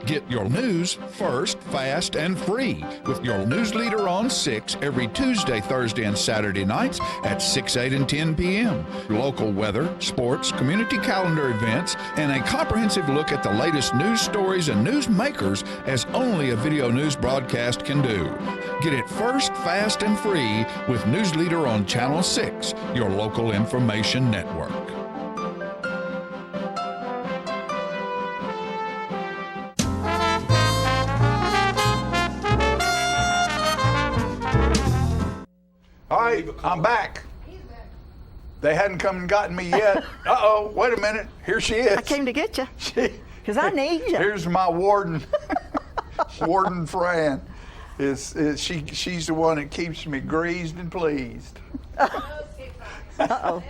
Get your news first, fast, and free with your news leader on 6 every Tuesday, Thursday, and Saturday nights at 6, 8, and 10 p.m. Local weather, sports, community calendar events, and a comprehensive look at the latest news stories and news makers as only a video news broadcast can do. Get it first, fast, and free with News Leader on Channel 6, your local information network. All right, I'm back. They hadn't come and gotten me yet. Uh-oh, wait a minute. Here she is. I came to get you because I need you. Here's my warden, Warden Fran. She's the one that keeps me greased and pleased. Uh-oh.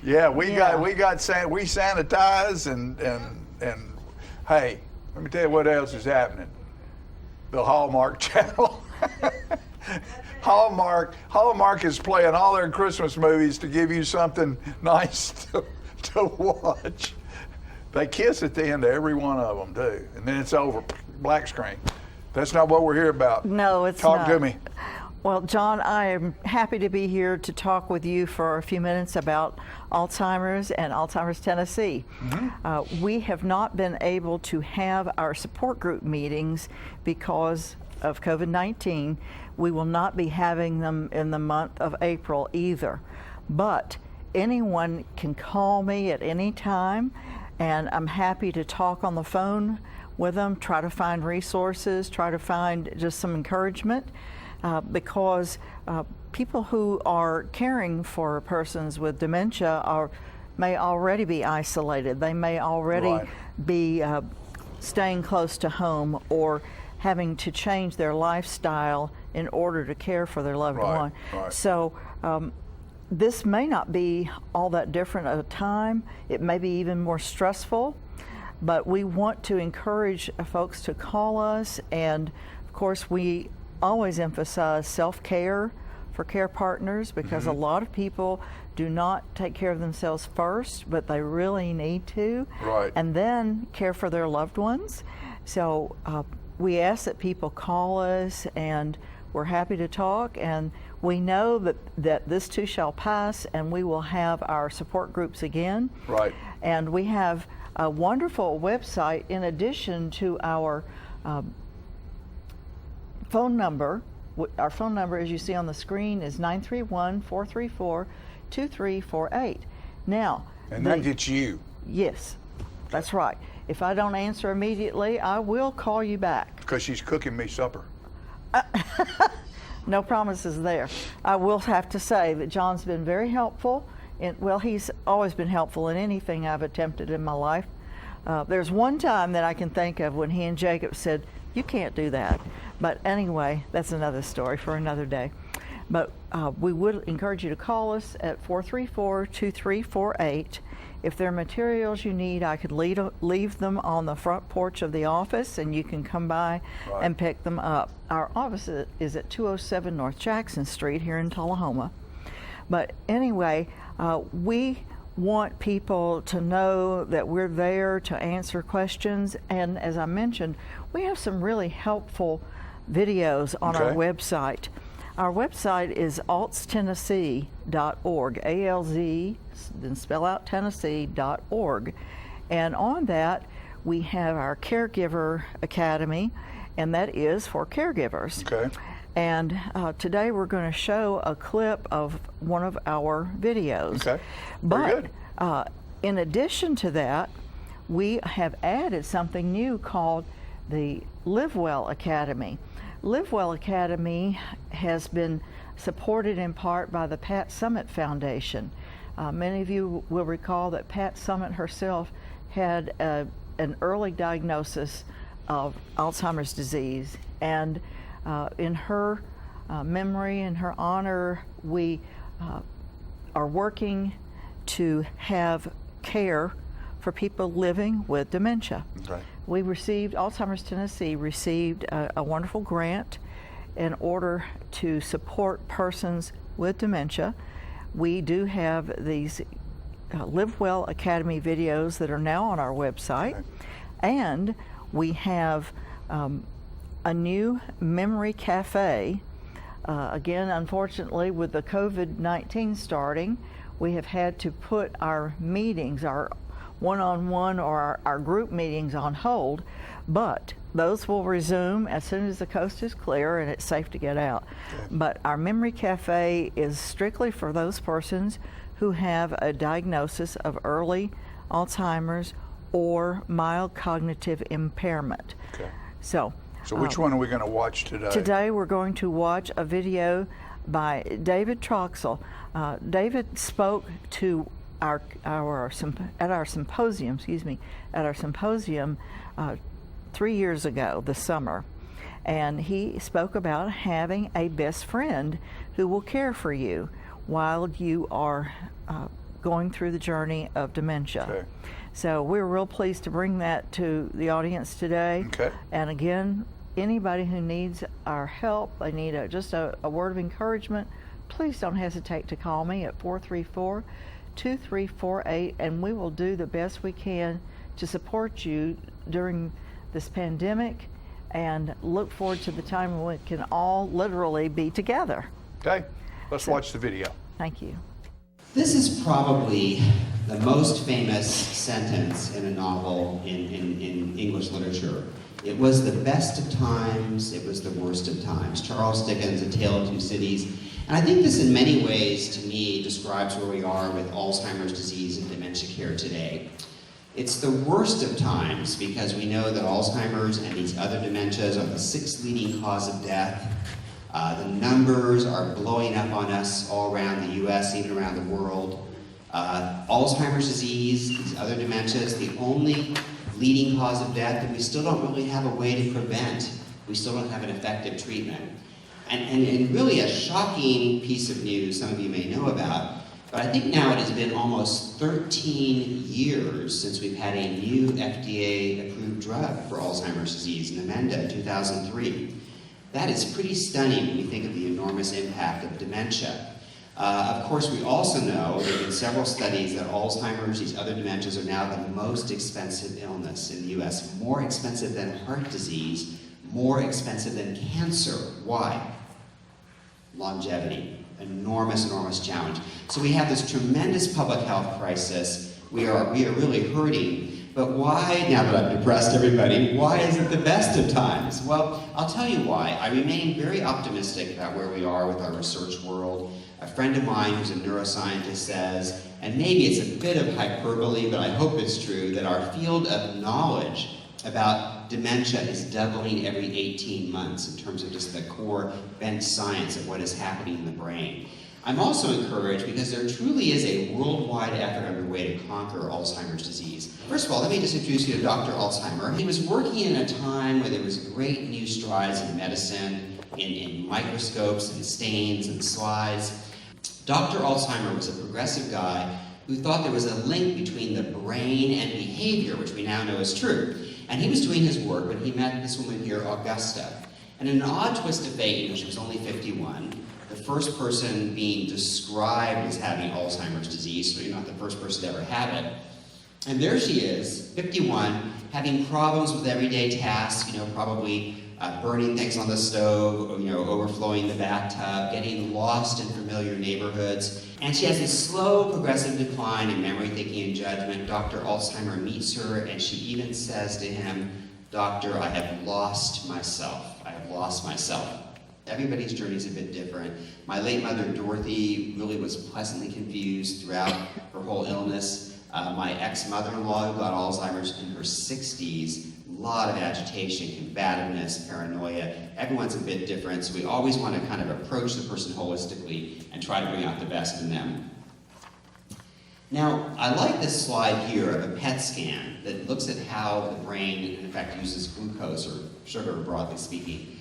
Yeah, we sanitize and hey, let me tell you what else is happening. The Hallmark Channel. Hallmark is playing all their Christmas movies to give you something nice to watch. They kiss at the end of every one of them, too. And then it's over, black screen. That's not what we're here about. No, it's not. Talk to me. Well, John, I am happy to be here to talk with you for a few minutes about Alzheimer's and Alzheimer's Tennessee. Mm-hmm. We have not been able to have our support group meetings because of COVID-19. We will not be having them in the month of April either. But anyone can call me at any time, and I'm happy to talk on the phone with them, try to find resources, try to find just some encouragement, because people who are caring for persons with dementia may already be isolated. They may already be staying close to home or having to change their lifestyle in order to care for their loved one. So this may not be all that different at a time. It may be even more stressful, but we want to encourage folks to call us, and of course we always emphasize self-care for care partners, because a lot of people do not take care of themselves first, but they really need to, and then care for their loved ones. So we ask that people call us, and we're happy to talk, and we know that this too shall pass, and we will have our support groups again. And we have a wonderful website in addition to our phone number. Our phone number, as you see on the screen, is 931-434-2348. Now, and that gets you. Yes, that's right. If I don't answer immediately, I will call you back. Because she's cooking me supper. No promises there. I will have to say that John's been very helpful. Well, he's always been helpful in anything I've attempted in my life. There's one time that I can think of when he and Jacob said, "You can't do that." But anyway, that's another story for another day. But we would encourage you to call us at 434-2348. If there are materials you need, I could leave them on the front porch of the office, and you can come by and pick them up. Our office is at 207 North Jackson Street here in Tullahoma. But anyway, we want people to know that we're there to answer questions. And as I mentioned, we have some really helpful videos on our website. Our website is altstennessee.org, A-L-Z, then spell out Tennessee.org. And on that, we have our Caregiver Academy, and that is for caregivers. Okay. And today we're going to show a clip of one of our videos. Okay. Very But in addition to that, we have added something new called the Live Well Academy. Live Well Academy has been supported in part by the Pat Summitt Foundation. Many of you will recall that Pat Summitt herself had an early diagnosis of Alzheimer's disease, and in her memory, in her honor, we are working to have care for people living with dementia. Okay. Alzheimer's Tennessee received a wonderful grant in order to support persons with dementia. We do have these Live Well Academy videos that are now on our website, and we have a new memory cafe. Again, unfortunately, with the COVID-19 starting, we have had to put our meetings, our one-on-one or our group meetings on hold, but those will resume as soon as the coast is clear and it's safe to get out. Okay. But our Memory Cafe is strictly for those persons who have a diagnosis of early Alzheimer's or mild cognitive impairment. Okay. So which one are we going to watch today? Today we're going to watch a video by David Troxel. David spoke to at our symposium 3 years ago this summer, and he spoke about having a best friend who will care for you while you are going through the journey of dementia. Okay. So we're real pleased to bring that to the audience today. Okay. And again, anybody who needs our help, they need just a word of encouragement, please don't hesitate to call me at 434-2348, and we will do the best we can to support you during this pandemic, and look forward to the time when we can all literally be together. Okay, let's watch the video. Thank you. This is probably the most famous sentence in a novel in English literature. It was the best of times, it was the worst of times. Charles Dickens' A Tale of Two Cities. And I think this in many ways, to me, describes where we are with Alzheimer's disease and dementia care today. It's the worst of times because we know that Alzheimer's and these other dementias are the 6th leading cause of death. The numbers are blowing up on us all around the US, even around the world. Alzheimer's disease, these other dementias, the only leading cause of death, and we still don't really have a way to prevent. We still don't have an effective treatment. And really a shocking piece of news some of you may know about, but I think now it has been almost 13 years since we've had a new FDA-approved drug for Alzheimer's disease, Namenda, in 2003. That is pretty stunning when you think of the enormous impact of dementia. Of course, we also know there have been several studies that Alzheimer's, these other dementias, are now the most expensive illness in the US, more expensive than heart disease, more expensive than cancer. Why? Longevity. Enormous, enormous challenge. So we have this tremendous public health crisis. We are really hurting. But why, now that I've depressed everybody, why is it the best of times? Well, I'll tell you why. I remain very optimistic about where we are with our research world. A friend of mine who's a neuroscientist says, and maybe it's a bit of hyperbole, but I hope it's true, that our field of knowledge about dementia is doubling every 18 months in terms of just the core bench science of what is happening in the brain. I'm also encouraged because there truly is a worldwide effort underway to conquer Alzheimer's disease. First of all, let me just introduce you to Dr. Alzheimer. He was working in a time where there was great new strides in medicine, in microscopes and stains and slides. Dr. Alzheimer was a progressive guy who thought there was a link between the brain and behavior, which we now know is true. And he was doing his work when he met this woman here, Augusta. And in an odd twist of fate, she was only 51, the first person being described as having Alzheimer's disease, so you're not the first person to ever have it. And there she is, 51, having problems with everyday tasks, probably burning things on the stove, overflowing the bathtub, getting lost in familiar neighborhoods. And she has this slow, progressive decline in memory, thinking, and judgment. Dr. Alzheimer meets her, and she even says to him, "Doctor, I have lost myself. I have lost myself." Everybody's journey is a bit different. My late mother, Dorothy, really was pleasantly confused throughout her whole illness. My ex-mother-in-law, who got Alzheimer's in her 60s, a lot of agitation, combativeness, paranoia. Everyone's a bit different, so we always want to kind of approach the person holistically and try to bring out the best in them. Now, I like this slide here of a PET scan that looks at how the brain, in fact, uses glucose, or sugar, broadly speaking.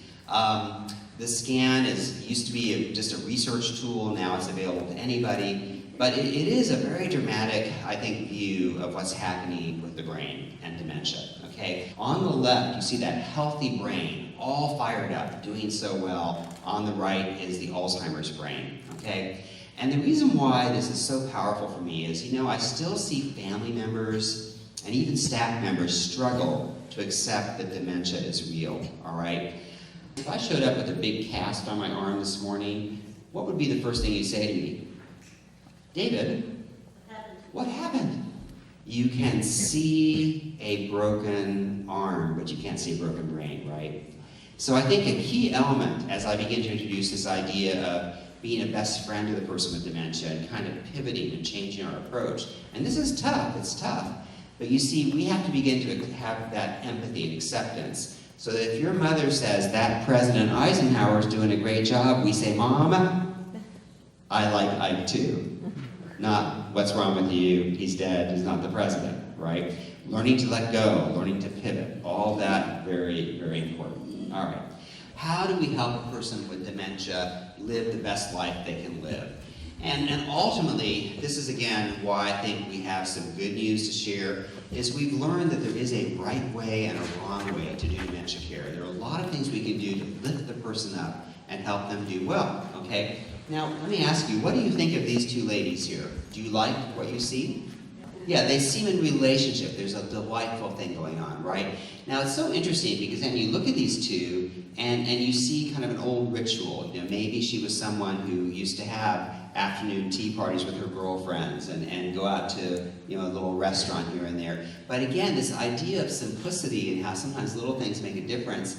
The scan used to be just a research tool, now it's available to anybody, but it is a very dramatic, I think, view of what's happening with the brain and dementia, okay? On the left, you see that healthy brain, all fired up, doing so well. On the right is the Alzheimer's brain, okay? And the reason why this is so powerful for me is, I still see family members and even staff members struggle to accept that dementia is real, all right? If I showed up with a big cast on my arm this morning, what would be the first thing you'd say to me? David, what happened? You can see a broken arm, but you can't see a broken brain, right? So I think a key element as I begin to introduce this idea of being a best friend to the person with dementia and kind of pivoting and changing our approach. And this is tough, it's tough. But you see, we have to begin to have that empathy and acceptance. So that if your mother says that President Eisenhower is doing a great job, we say, "Mom, I like Ike too." Not, "What's wrong with you? He's dead, he's not the president," right? Learning to let go, learning to pivot, all that very, very important. All right. How do we help a person with dementia live the best life they can live? And ultimately, this is again why I think we have some good news to share, is we've learned that there is a right way and a wrong way to do dementia care. There are a lot of things we can do to lift the person up and help them do well, okay? Now, let me ask you, what do you think of these two ladies here? Do you like what you see? Yeah, they seem in relationship. There's a delightful thing going on, right? Now, it's so interesting because then you look at these two and you see kind of an old ritual. Maybe she was someone who used to have afternoon tea parties with her girlfriends and go out to a little restaurant here and there. But again, this idea of simplicity and how sometimes little things make a difference.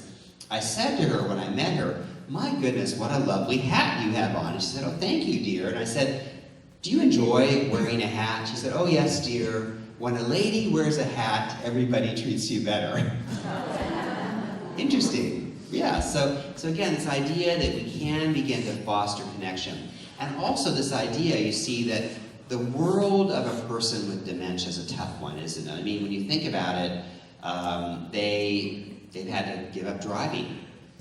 I said to her when I met her, "My goodness, what a lovely hat you have on." And she said, "Oh, thank you, dear." And I said, "Do you enjoy wearing a hat?" She said, "Oh, yes, dear. When a lady wears a hat, everybody treats you better." Interesting. Yeah, so again, this idea that we can begin to foster connection. And also this idea, you see, that the world of a person with dementia is a tough one, isn't it? I mean, when you think about it, they've had to give up driving.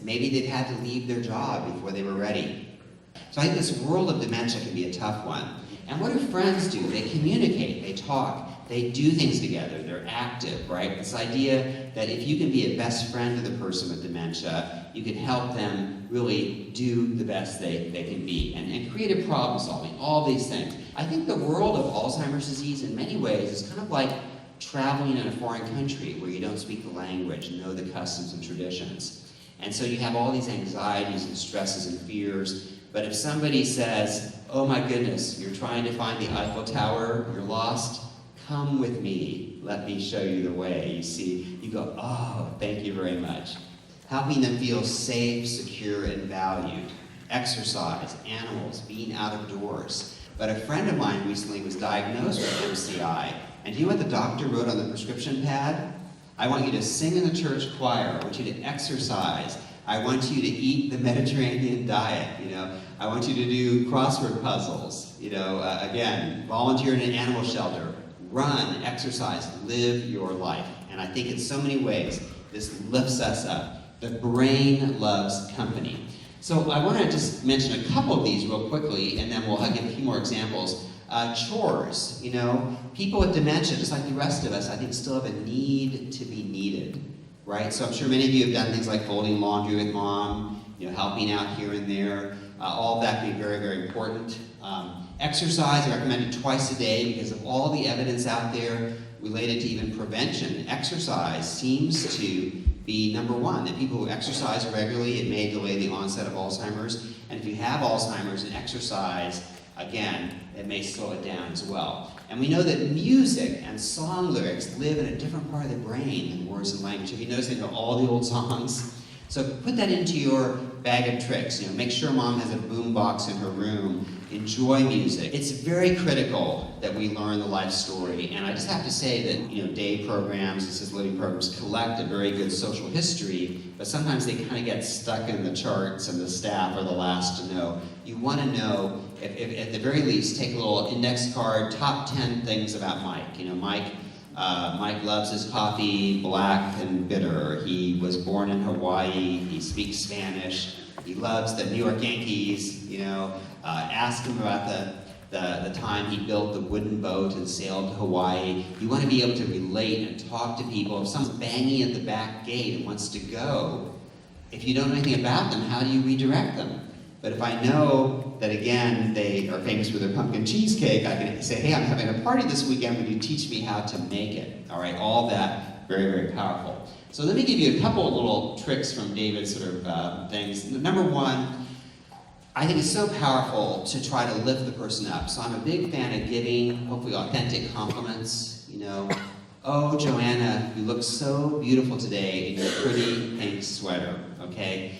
Maybe they've had to leave their job before they were ready. So I think this world of dementia can be a tough one. And what do friends do? They communicate, they talk, they do things together, they're active, right? This idea that if you can be a best friend to the person with dementia, you can help them really do the best they can be, and creative problem solving, all these things. I think the world of Alzheimer's disease in many ways is kind of like traveling in a foreign country where you don't speak the language, know the customs and traditions. And so you have all these anxieties and stresses and fears. But if somebody says, "Oh my goodness, you're trying to find the Eiffel Tower, you're lost, come with me, let me show you the way," you see, you go, "Oh, thank you very much." Helping them feel safe, secure, and valued. Exercise, animals, being out of doors. But a friend of mine recently was diagnosed with MCI, and do you know what the doctor wrote on the prescription pad? I want you to sing in the church choir. I want you to exercise. I want you to eat the Mediterranean diet. I want you to do crossword puzzles. Again, volunteer in an animal shelter. Run, exercise, live your life. And I think in so many ways, this lifts us up. The brain loves company. So I want to just mention a couple of these real quickly, and then we'll give a few more examples. Chores, people with dementia, just like the rest of us, I think still have a need to be needed, right? So I'm sure many of you have done things like folding laundry with mom, helping out here and there. All of that can be very, very important. Exercise, I recommend it twice a day because of all the evidence out there related to even prevention. Exercise seems to be number one, that people who exercise regularly, it may delay the onset of Alzheimer's. And if you have Alzheimer's and exercise, again, it may slow it down as well. And we know that music and song lyrics live in a different part of the brain than words and language. Have you noticed they know all the old songs? So put that into your bag of tricks. Make sure mom has a boom box in her room. Enjoy music. It's very critical that we learn the life story. And I just have to say that day programs, assisted living programs collect a very good social history, but sometimes they kind of get stuck in the charts and the staff are the last to know. You want to know, if at the very least, take a little index card, top 10 things about Mike. Mike loves his coffee, black and bitter. He was born in Hawaii. He speaks Spanish. He loves the New York Yankees. Ask him about the time he built the wooden boat and sailed to Hawaii. You want to be able to relate and talk to people. If someone's banging at the back gate and wants to go, if you don't know anything about them, how do you redirect them? But if I know that, again, they are famous for their pumpkin cheesecake, I can say, hey, I'm having a party this weekend. Would you teach me how to make it? All right, all that, very, very powerful. So let me give you a couple of little tricks from David's sort of things. Number one, I think it's so powerful to try to lift the person up. So I'm a big fan of giving, hopefully, authentic compliments. Oh, Joanna, you look so beautiful today in your pretty pink sweater, okay?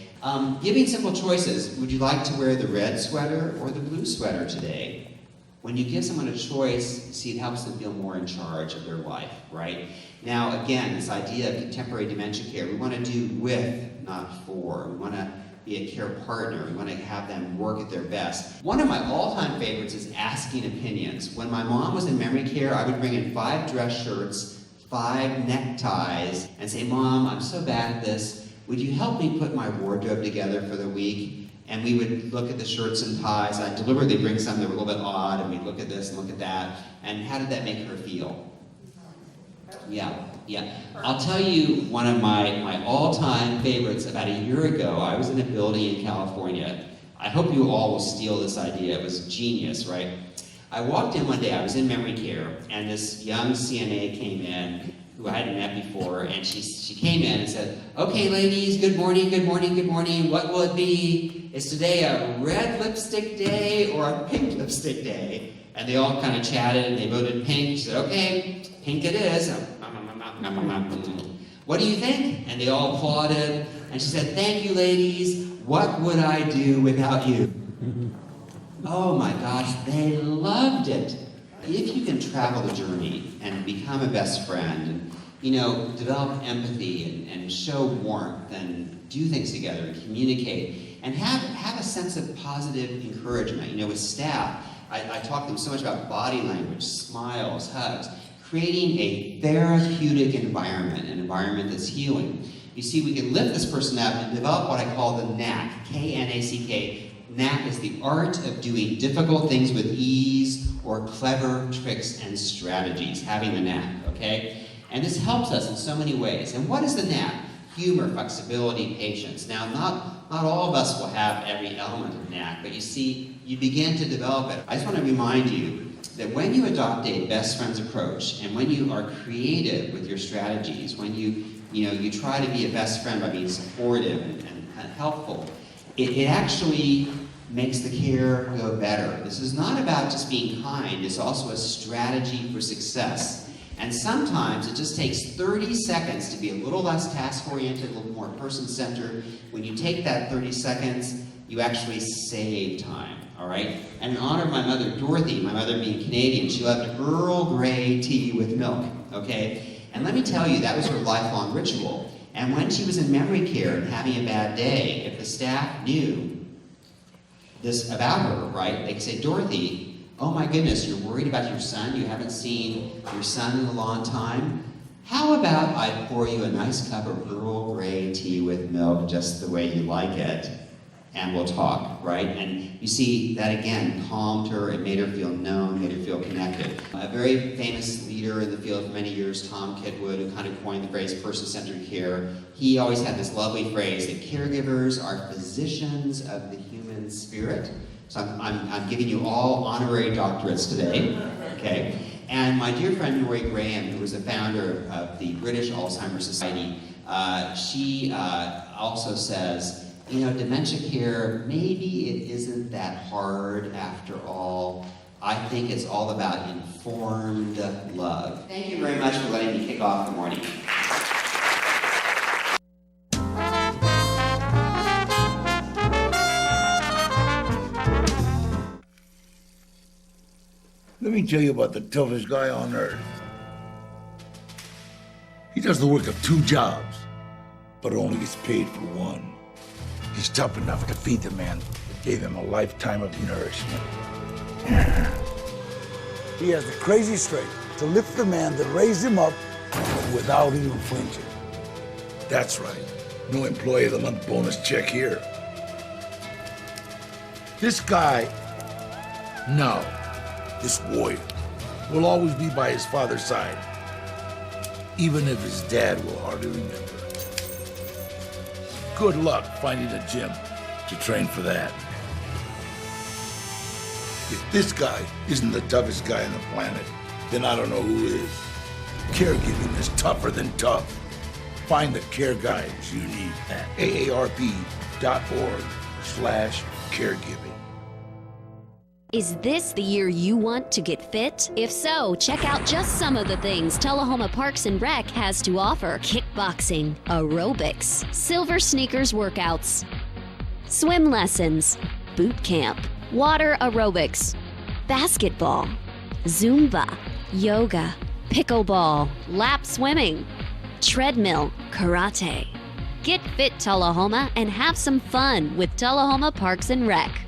Giving simple choices. Would you like to wear the red sweater or the blue sweater today? When you give someone a choice, see, it helps them feel more in charge of their life, right? Now, again, this idea of contemporary dementia care, we want to do with, not for. We want to be a care partner. We want to have them work at their best. One of my all-time favorites is asking opinions. When my mom was in memory care, I would bring in 5 dress shirts, 5 neckties, and say, Mom, I'm so bad at this. Would you help me put my wardrobe together for the week? And we would look at the shirts and ties. I'd deliberately bring some that were a little bit odd, and we'd look at this and look at that. And how did that make her feel? Yeah. I'll tell you one of my all-time favorites. About a year ago, I was in a building in California. I hope you all will steal this idea. It was genius, right? I walked in one day, I was in memory care, and this young CNA came in, who I hadn't met before, and she came in and said, okay, ladies, good morning, good morning, good morning. What will it be? Is today a red lipstick day or a pink lipstick day? And they all kind of chatted, and they voted pink. She said, okay, pink it is. What do you think? And they all applauded. And she said, thank you, ladies. What would I do without you? Oh my gosh, they loved it. If you can travel the journey and become a best friend, and develop empathy and show warmth and do things together and communicate and have a sense of positive encouragement. With staff, I talk to them so much about body language, smiles, hugs, creating a therapeutic environment, an environment that's healing. You see, we can lift this person up and develop what I call the knack, K-N-A-C-K. Knack is the art of doing difficult things with ease or clever tricks and strategies, having the knack, okay? And this helps us in so many ways. And what is the knack? Humor, flexibility, patience. Now, not all of us will have every element of knack, but you see, you begin to develop it. I just want to remind you that when you adopt a best friends approach, and when you are creative with your strategies, when you try to be a best friend by being supportive and helpful, it actually makes the care go better. This is not about just being kind, it's also a strategy for success. And sometimes it just takes 30 seconds to be a little less task-oriented, a little more person-centered. When you take that 30 seconds, you actually save time, all right? And in honor of my mother, Dorothy, my mother being Canadian, she loved Earl Grey tea with milk, okay? And let me tell you, that was her lifelong ritual. And when she was in memory care and having a bad day, if the staff knew this about her, right, they could say, Dorothy, oh my goodness, you're worried about your son? You haven't seen your son in a long time? How about I pour you a nice cup of Earl Grey tea with milk just the way you like it, and we'll talk, right? And you see, that again calmed her, it made her feel known, made her feel connected. A very famous leader in the field for many years, Tom Kidwood, who kind of coined the phrase person-centered care, he always had this lovely phrase that caregivers are physicians of the human spirit. So I'm giving you all honorary doctorates today, okay? And my dear friend Nori Graham, who was the founder of the British Alzheimer's Society, she also says, you know, dementia care, maybe it isn't that hard after all. I think it's all about informed love. Thank you very much for letting me kick off the morning. Let me tell you about the toughest guy on earth. He does the work of 2 jobs, but only gets paid for one. He's tough enough to feed the man that gave him a lifetime of nourishment. He has the crazy strength to lift the man that raised him up without even flinching. That's right, no employee of the month bonus check here. This guy, no, this warrior, will always be by his father's side, even if his dad will hardly remember. Good luck finding a gym to train for that. If this guy isn't the toughest guy on the planet, then I don't know who is. Caregiving is tougher than tough. Find the care guides you need at aarp.org/caregiving. Is this the year you want to get fit? If so, check out just some of the things Tullahoma Parks and Rec has to offer. Kickboxing, aerobics, silver sneakers workouts, swim lessons, boot camp, water aerobics, basketball, Zumba, yoga, pickleball, lap swimming, treadmill, karate. Get fit, Tullahoma, and have some fun with Tullahoma Parks and Rec.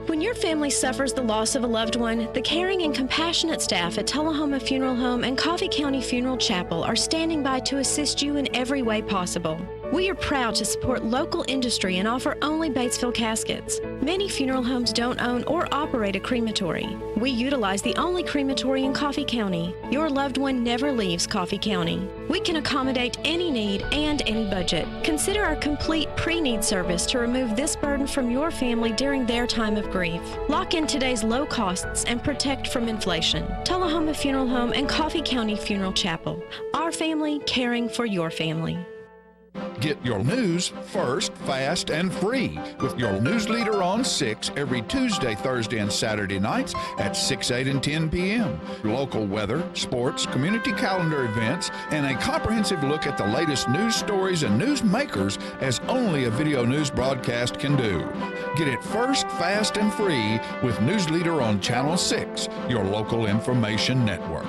When your family suffers the loss of a loved one, the caring and compassionate staff at Tullahoma Funeral Home and Coffee County Funeral Chapel are standing by to assist you in every way possible. We are proud to support local industry and offer only Batesville caskets. Many funeral homes don't own or operate a crematory. We utilize the only crematory in Coffee County. Your loved one never leaves Coffee County. We can accommodate any need and any budget. Consider our complete pre-need service to remove this burden from your family during their time of grief. Lock in today's low costs and protect from inflation. Tullahoma Funeral Home and Coffee County Funeral Chapel. Our family caring for your family. Get your news first, fast, and free with your news leader on 6 every Tuesday, Thursday, and Saturday nights at 6, 8, and 10 p.m. Local weather, sports, community calendar events, and a comprehensive look at the latest news stories and news makers as only a video news broadcast can do. Get it first, fast, and free with News Leader on Channel 6, your local information network.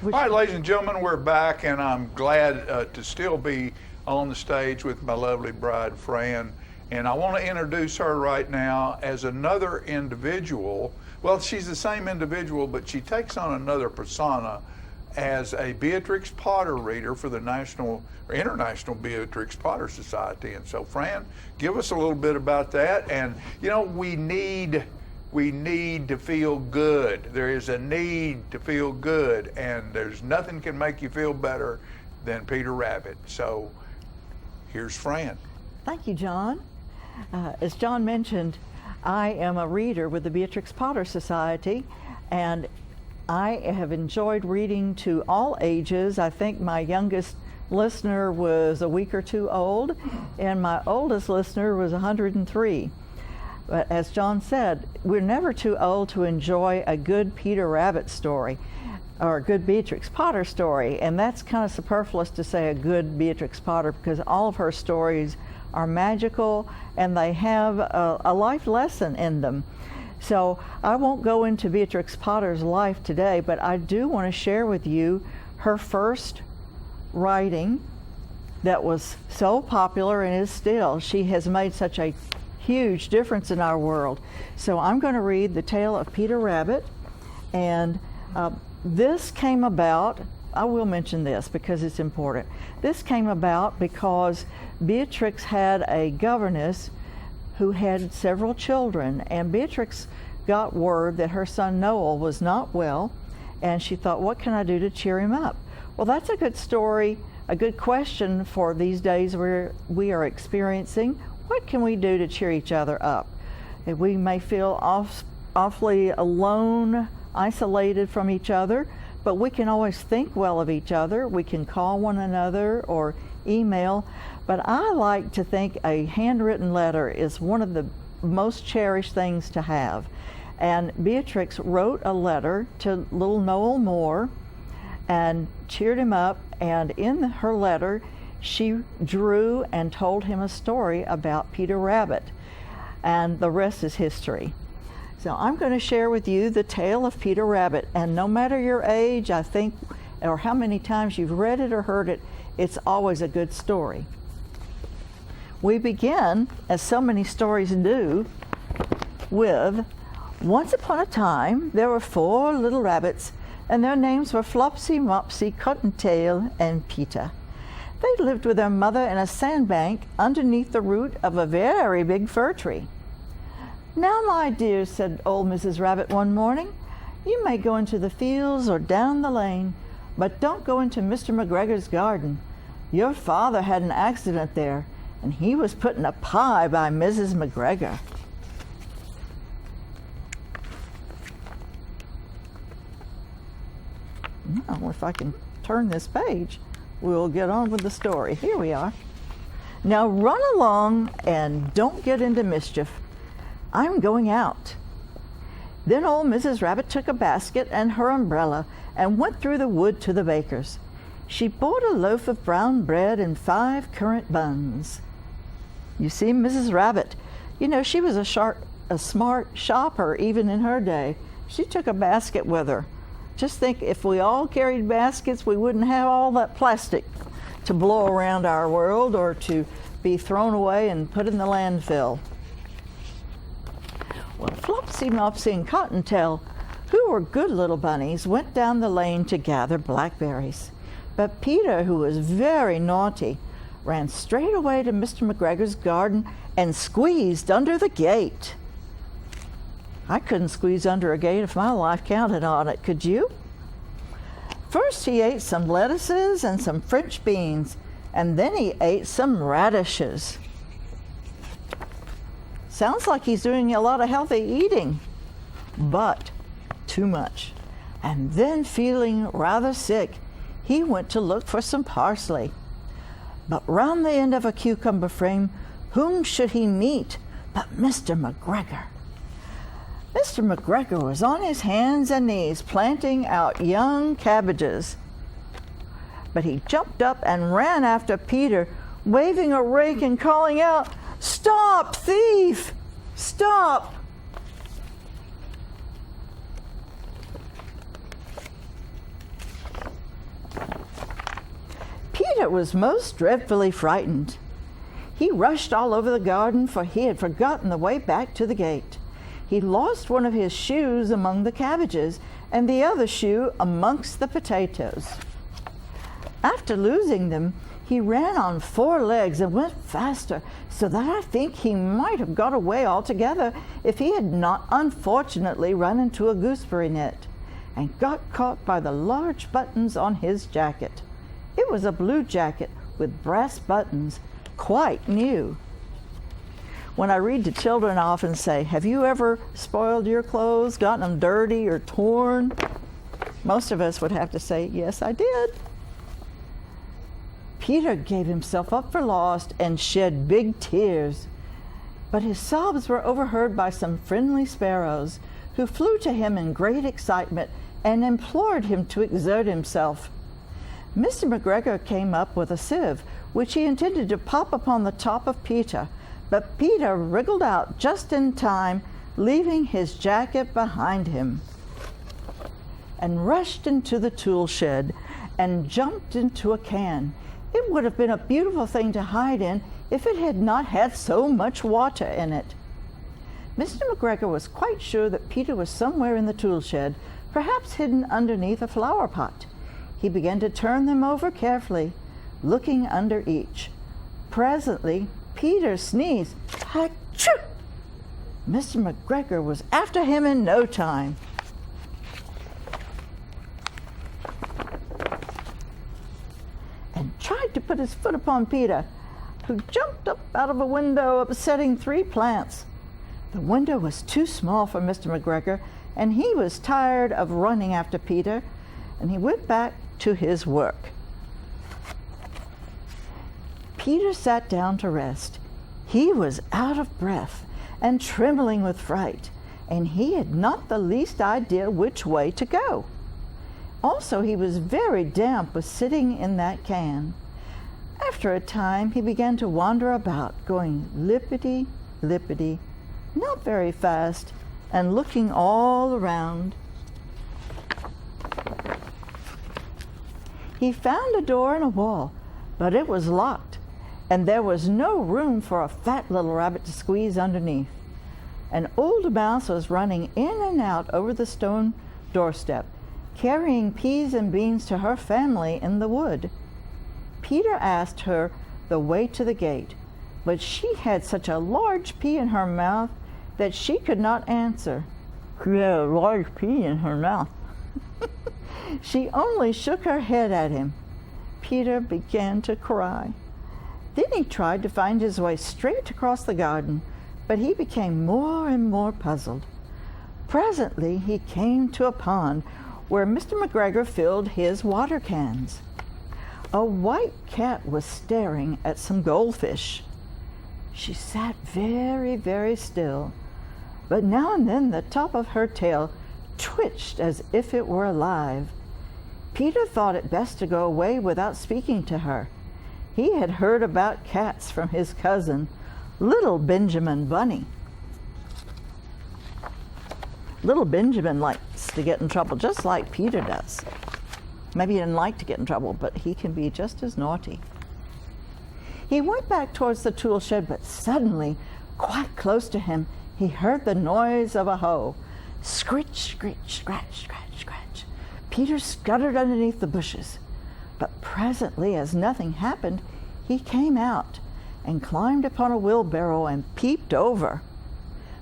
All right, ladies and gentlemen, we're back, and I'm glad to still be on the stage with my lovely bride, Fran. And I want to introduce her right now as another individual. Well, she's the same individual, but she takes on another persona as a Beatrix Potter reader for the National or International Beatrix Potter Society. And so, Fran, give us a little bit about that. And, you know, we need to feel good. There is a need to feel good, and there's nothing can make you feel better than Peter Rabbit. So here's Fran. Thank you, John. As John mentioned, I am a reader with the Beatrix Potter Society, and I have enjoyed reading to all ages. I think my youngest listener was a week or two old, and my oldest listener was 103. But as John said, we're never too old to enjoy a good Peter Rabbit story. or a good Beatrix Potter story, and that's kind of superfluous to say a good Beatrix Potter because all of her stories are magical and they have a life lesson in them. So I won't go into Beatrix Potter's life today, but I do want to share with you her first writing that was so popular and is still. She has made such a huge difference in our world. So I'm going to read The Tale of Peter Rabbit, and this came about, I will mention this because it's important. This came about because Beatrix had a governess who had several children, and Beatrix got word that her son Noel was not well, and she thought, what can I do to cheer him up? Well, that's a good story, a good question for these days where we are experiencing. What can we do to cheer each other up? If we may feel awfully alone, isolated from each other, but we can always think well of each other. We can call one another or email. But I like to think a handwritten letter is one of the most cherished things to have. And Beatrix wrote a letter to little Noel Moore and cheered him up, and in her letter she drew and told him a story about Peter Rabbit, and the rest is history. So I'm going to share with you the tale of Peter Rabbit, and no matter your age, I think, or how many times you've read it or heard it, it's always a good story. We begin, as so many stories do, with, once upon a time there were 4 little rabbits, and their names were Flopsy, Mopsy, Cottontail, and Peter. They lived with their mother in a sandbank underneath the root of a very big fir tree. Now, my dears, said old Mrs. Rabbit one morning, you may go into the fields or down the lane, but don't go into Mr. McGregor's garden. Your father had an accident there, and he was put in a pie by Mrs. McGregor. Now, if I can turn this page, we'll get on with the story. Here we are. Now run along and don't get into mischief. I'm going out. Then old Mrs. Rabbit took a basket and her umbrella and went through the wood to the baker's. She bought a loaf of brown bread and 5 currant buns. You see, Mrs. Rabbit, you know, she was a smart shopper even in her day. She took a basket with her. Just think, if we all carried baskets, we wouldn't have all that plastic to blow around our world or to be thrown away and put in the landfill. Well, Flopsy, Mopsy, and Cottontail, who were good little bunnies, went down the lane to gather blackberries. But Peter, who was very naughty, ran straight away to Mr. McGregor's garden and squeezed under the gate. I couldn't squeeze under a gate if my life counted on it, could you? First he ate some lettuces and some French beans, and then he ate some radishes. Sounds like he's doing a lot of healthy eating, but too much. And then, feeling rather sick, he went to look for some parsley. But round the end of a cucumber frame, whom should he meet but Mr. McGregor? Mr. McGregor was on his hands and knees planting out young cabbages. But he jumped up and ran after Peter, waving a rake and calling out, "Stop, thief! Stop!" Peter was most dreadfully frightened. He rushed all over the garden, for he had forgotten the way back to the gate. He lost one of his shoes among the cabbages and the other shoe amongst the potatoes. After losing them, he ran on 4 legs and went faster, so that I think he might have got away altogether if he had not unfortunately run into a gooseberry net and got caught by the large buttons on his jacket. It was a blue jacket with brass buttons, quite new. When I read to children, I often say, have you ever spoiled your clothes, gotten them dirty or torn? Most of us would have to say, yes, I did. Peter gave himself up for lost and shed big tears. But his sobs were overheard by some friendly sparrows, who flew to him in great excitement and implored him to exert himself. Mr. McGregor came up with a sieve, which he intended to pop upon the top of Peter, but Peter wriggled out just in time, leaving his jacket behind him, and rushed into the tool shed and jumped into a can. It would have been a beautiful thing to hide in if it had not had so much water in it. Mr. McGregor was quite sure that Peter was somewhere in the tool shed, perhaps hidden underneath a flower pot. He began to turn them over carefully, looking under each. Presently, Peter sneezed. Achoo! Mr. McGregor was after him in no time. And tried to put his foot upon Peter, who jumped up out of a window, upsetting 3 plants. The window was too small for Mr. McGregor, and he was tired of running after Peter, and he went back to his work. Peter sat down to rest. He was out of breath and trembling with fright, and he had not the least idea which way to go. Also, he was very damp with sitting in that can. After a time, he began to wander about, going lippity-lippity, not very fast, and looking all around. He found a door in a wall, but it was locked, and there was no room for a fat little rabbit to squeeze underneath. An old mouse was running in and out over the stone doorstep, carrying peas and beans to her family in the wood. Peter asked her the way to the gate, but she had such a large pea in her mouth that she could not answer. She had a large pea in her mouth. She only shook her head at him. Peter began to cry. Then he tried to find his way straight across the garden, but he became more and more puzzled. Presently he came to a pond where Mr. McGregor filled his water cans. A white cat was staring at some goldfish. She sat very, very still, but now and then the top of her tail twitched as if it were alive. Peter thought it best to go away without speaking to her. He had heard about cats from his cousin, Little Benjamin Bunny. Little Benjamin likes to get in trouble just like Peter does. Maybe he didn't like to get in trouble, but he can be just as naughty. He went back towards the tool shed, but suddenly, quite close to him, he heard the noise of a hoe. Scritch, scritch, scratch, scratch, scratch. Peter scuttered underneath the bushes, but presently, as nothing happened, he came out and climbed upon a wheelbarrow and peeped over.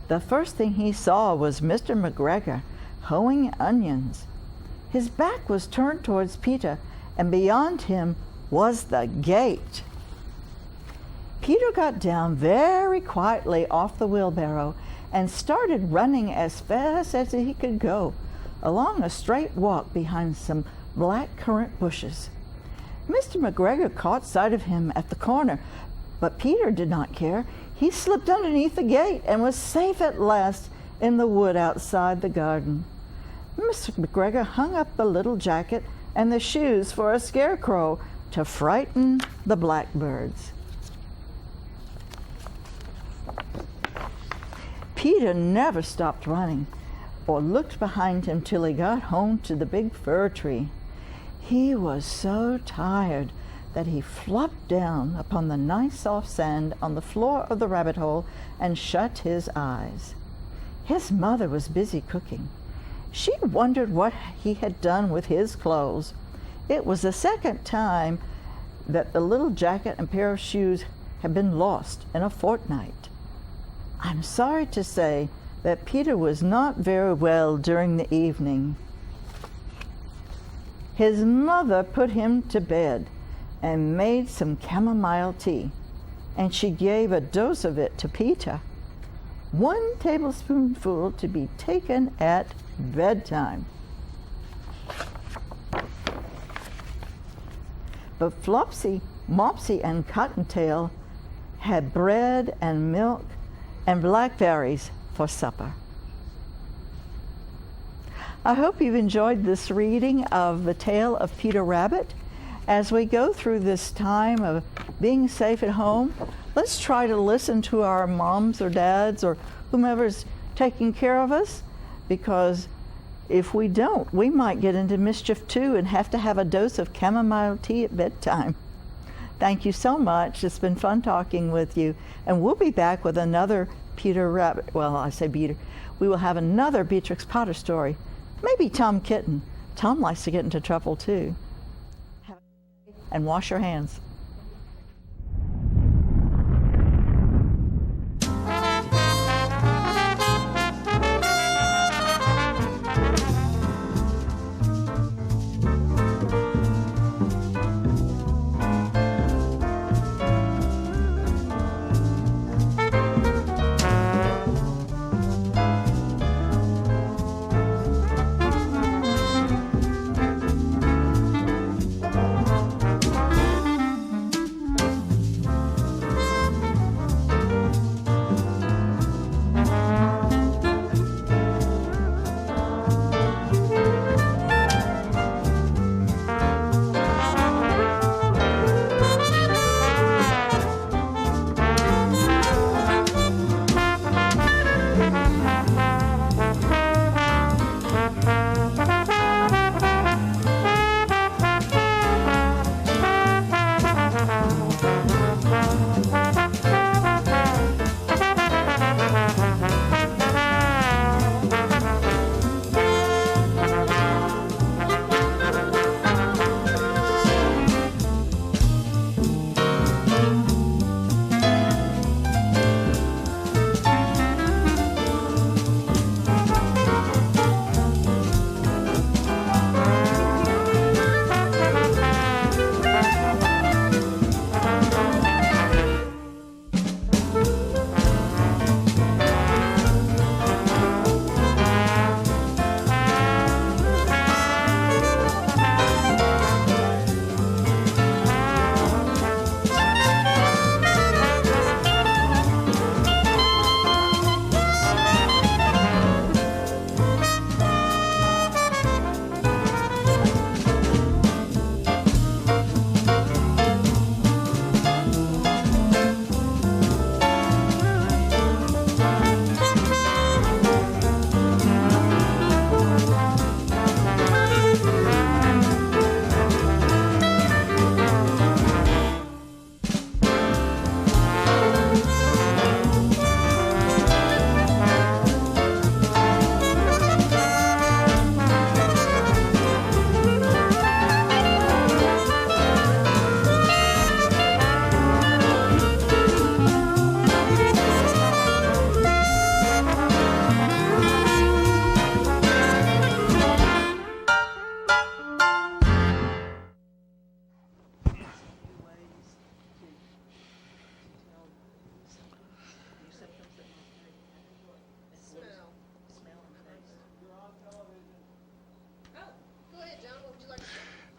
The first thing he saw was Mr. McGregor hoeing onions. His back was turned towards Peter, and beyond him was the gate. Peter got down very quietly off the wheelbarrow and started running as fast as he could go, along a straight walk behind some black currant bushes. Mr. McGregor caught sight of him at the corner, but Peter did not care. He slipped underneath the gate and was safe at last in the wood outside the garden. Mr. McGregor hung up the little jacket and the shoes for a scarecrow to frighten the blackbirds. Peter never stopped running or looked behind him till he got home to the big fir tree. He was so tired that he flopped down upon the nice soft sand on the floor of the rabbit hole and shut his eyes. His mother was busy cooking. She wondered what he had done with his clothes. It was the second time that the little jacket and pair of shoes had been lost in a fortnight. I'm sorry to say that Peter was not very well during the evening. His mother put him to bed and made some chamomile tea, and she gave a dose of it to Peter. 1 tablespoonful to be taken at bedtime. But Flopsy, Mopsy, and Cottontail had bread and milk and blackberries for supper. I hope you've enjoyed this reading of The Tale of Peter Rabbit. As we go through this time of being safe at home, let's try to listen to our moms or dads or whomever's taking care of us, because if we don't, we might get into mischief too and have to have a dose of chamomile tea at bedtime. Thank you so much. It's been fun talking with you. And we'll be back with another Peter Rabbit. Well, I say Peter. We will have another Beatrix Potter story. Maybe Tom Kitten. Tom likes to get into trouble too. And wash your hands.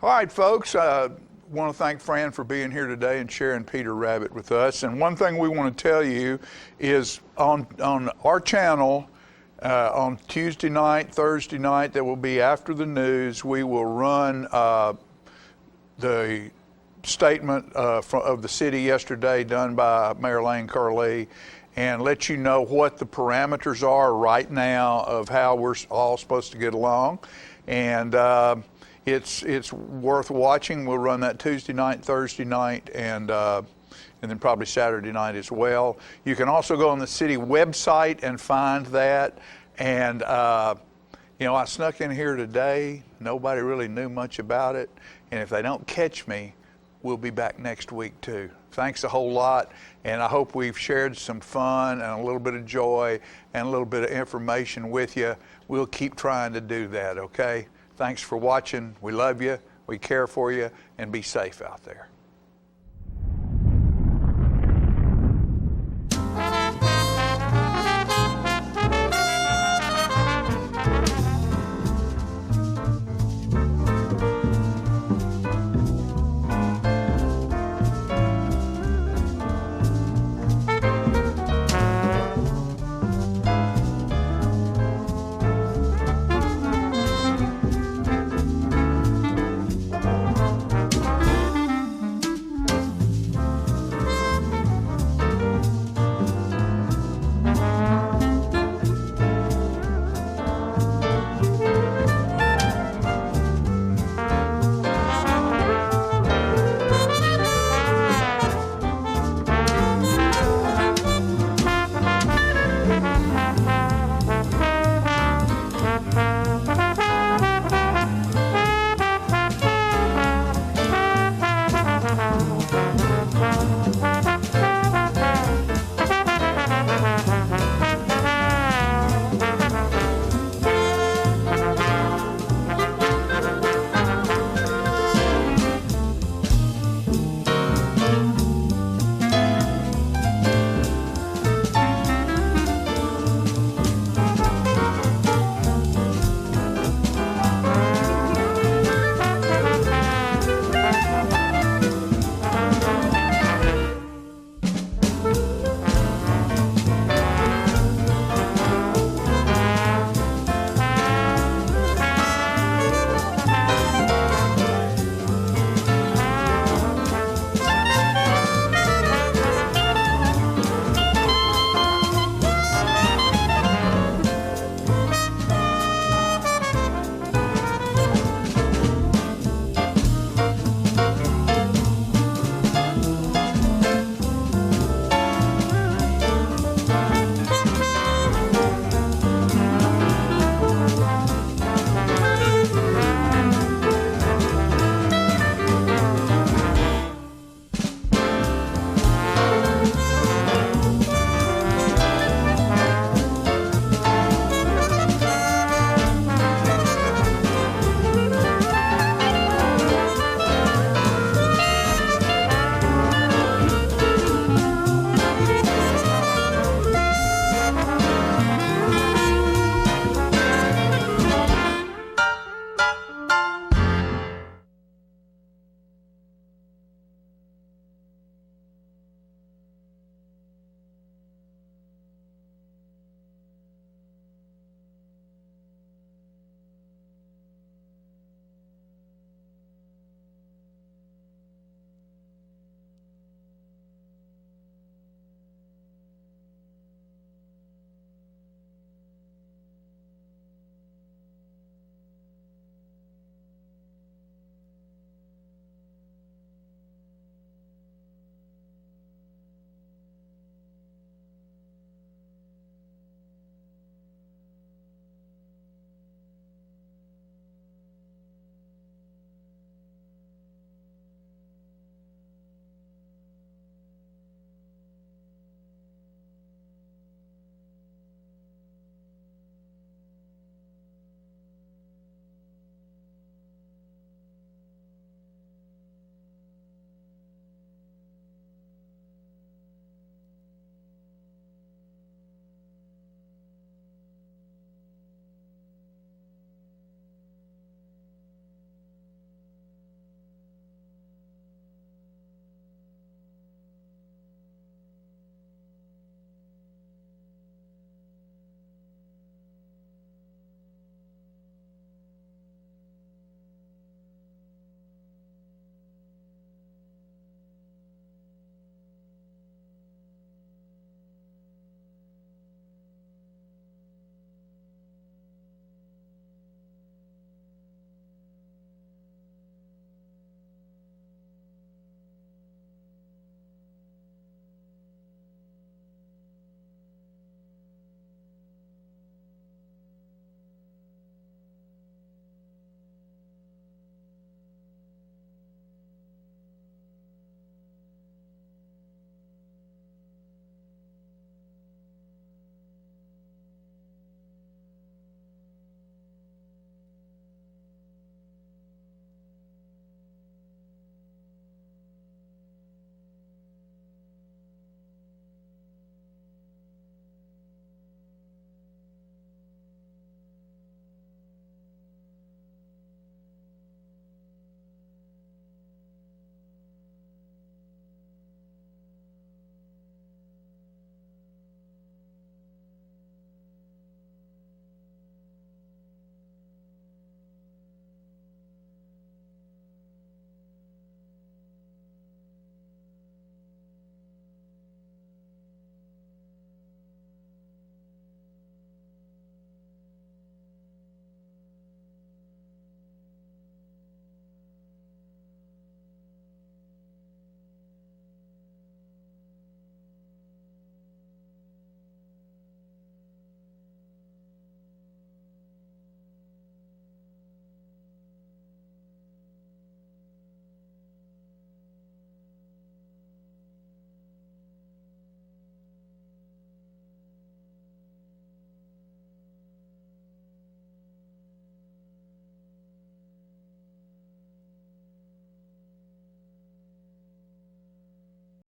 All right, folks, I want to thank Fran for being here today and sharing Peter Rabbit with us. And one thing we want to tell you is on our channel, on Tuesday night, Thursday night, that will be after the news, we will run the statement of the city yesterday done by Mayor Lane Carlee, and let you know what the parameters are right now of how we're all supposed to get along. And it's worth watching. We'll run that Tuesday night, Thursday night, and then probably Saturday night as well. You can also go on the city website and find that. And you know, I snuck in here today. Nobody really knew much about it. And if they don't catch me, we'll be back next week too. Thanks a whole lot. And I hope we've shared some fun and a little bit of joy and a little bit of information with you. We'll keep trying to do that, okay? Thanks for watching. We love you. We care for you. And be safe out there.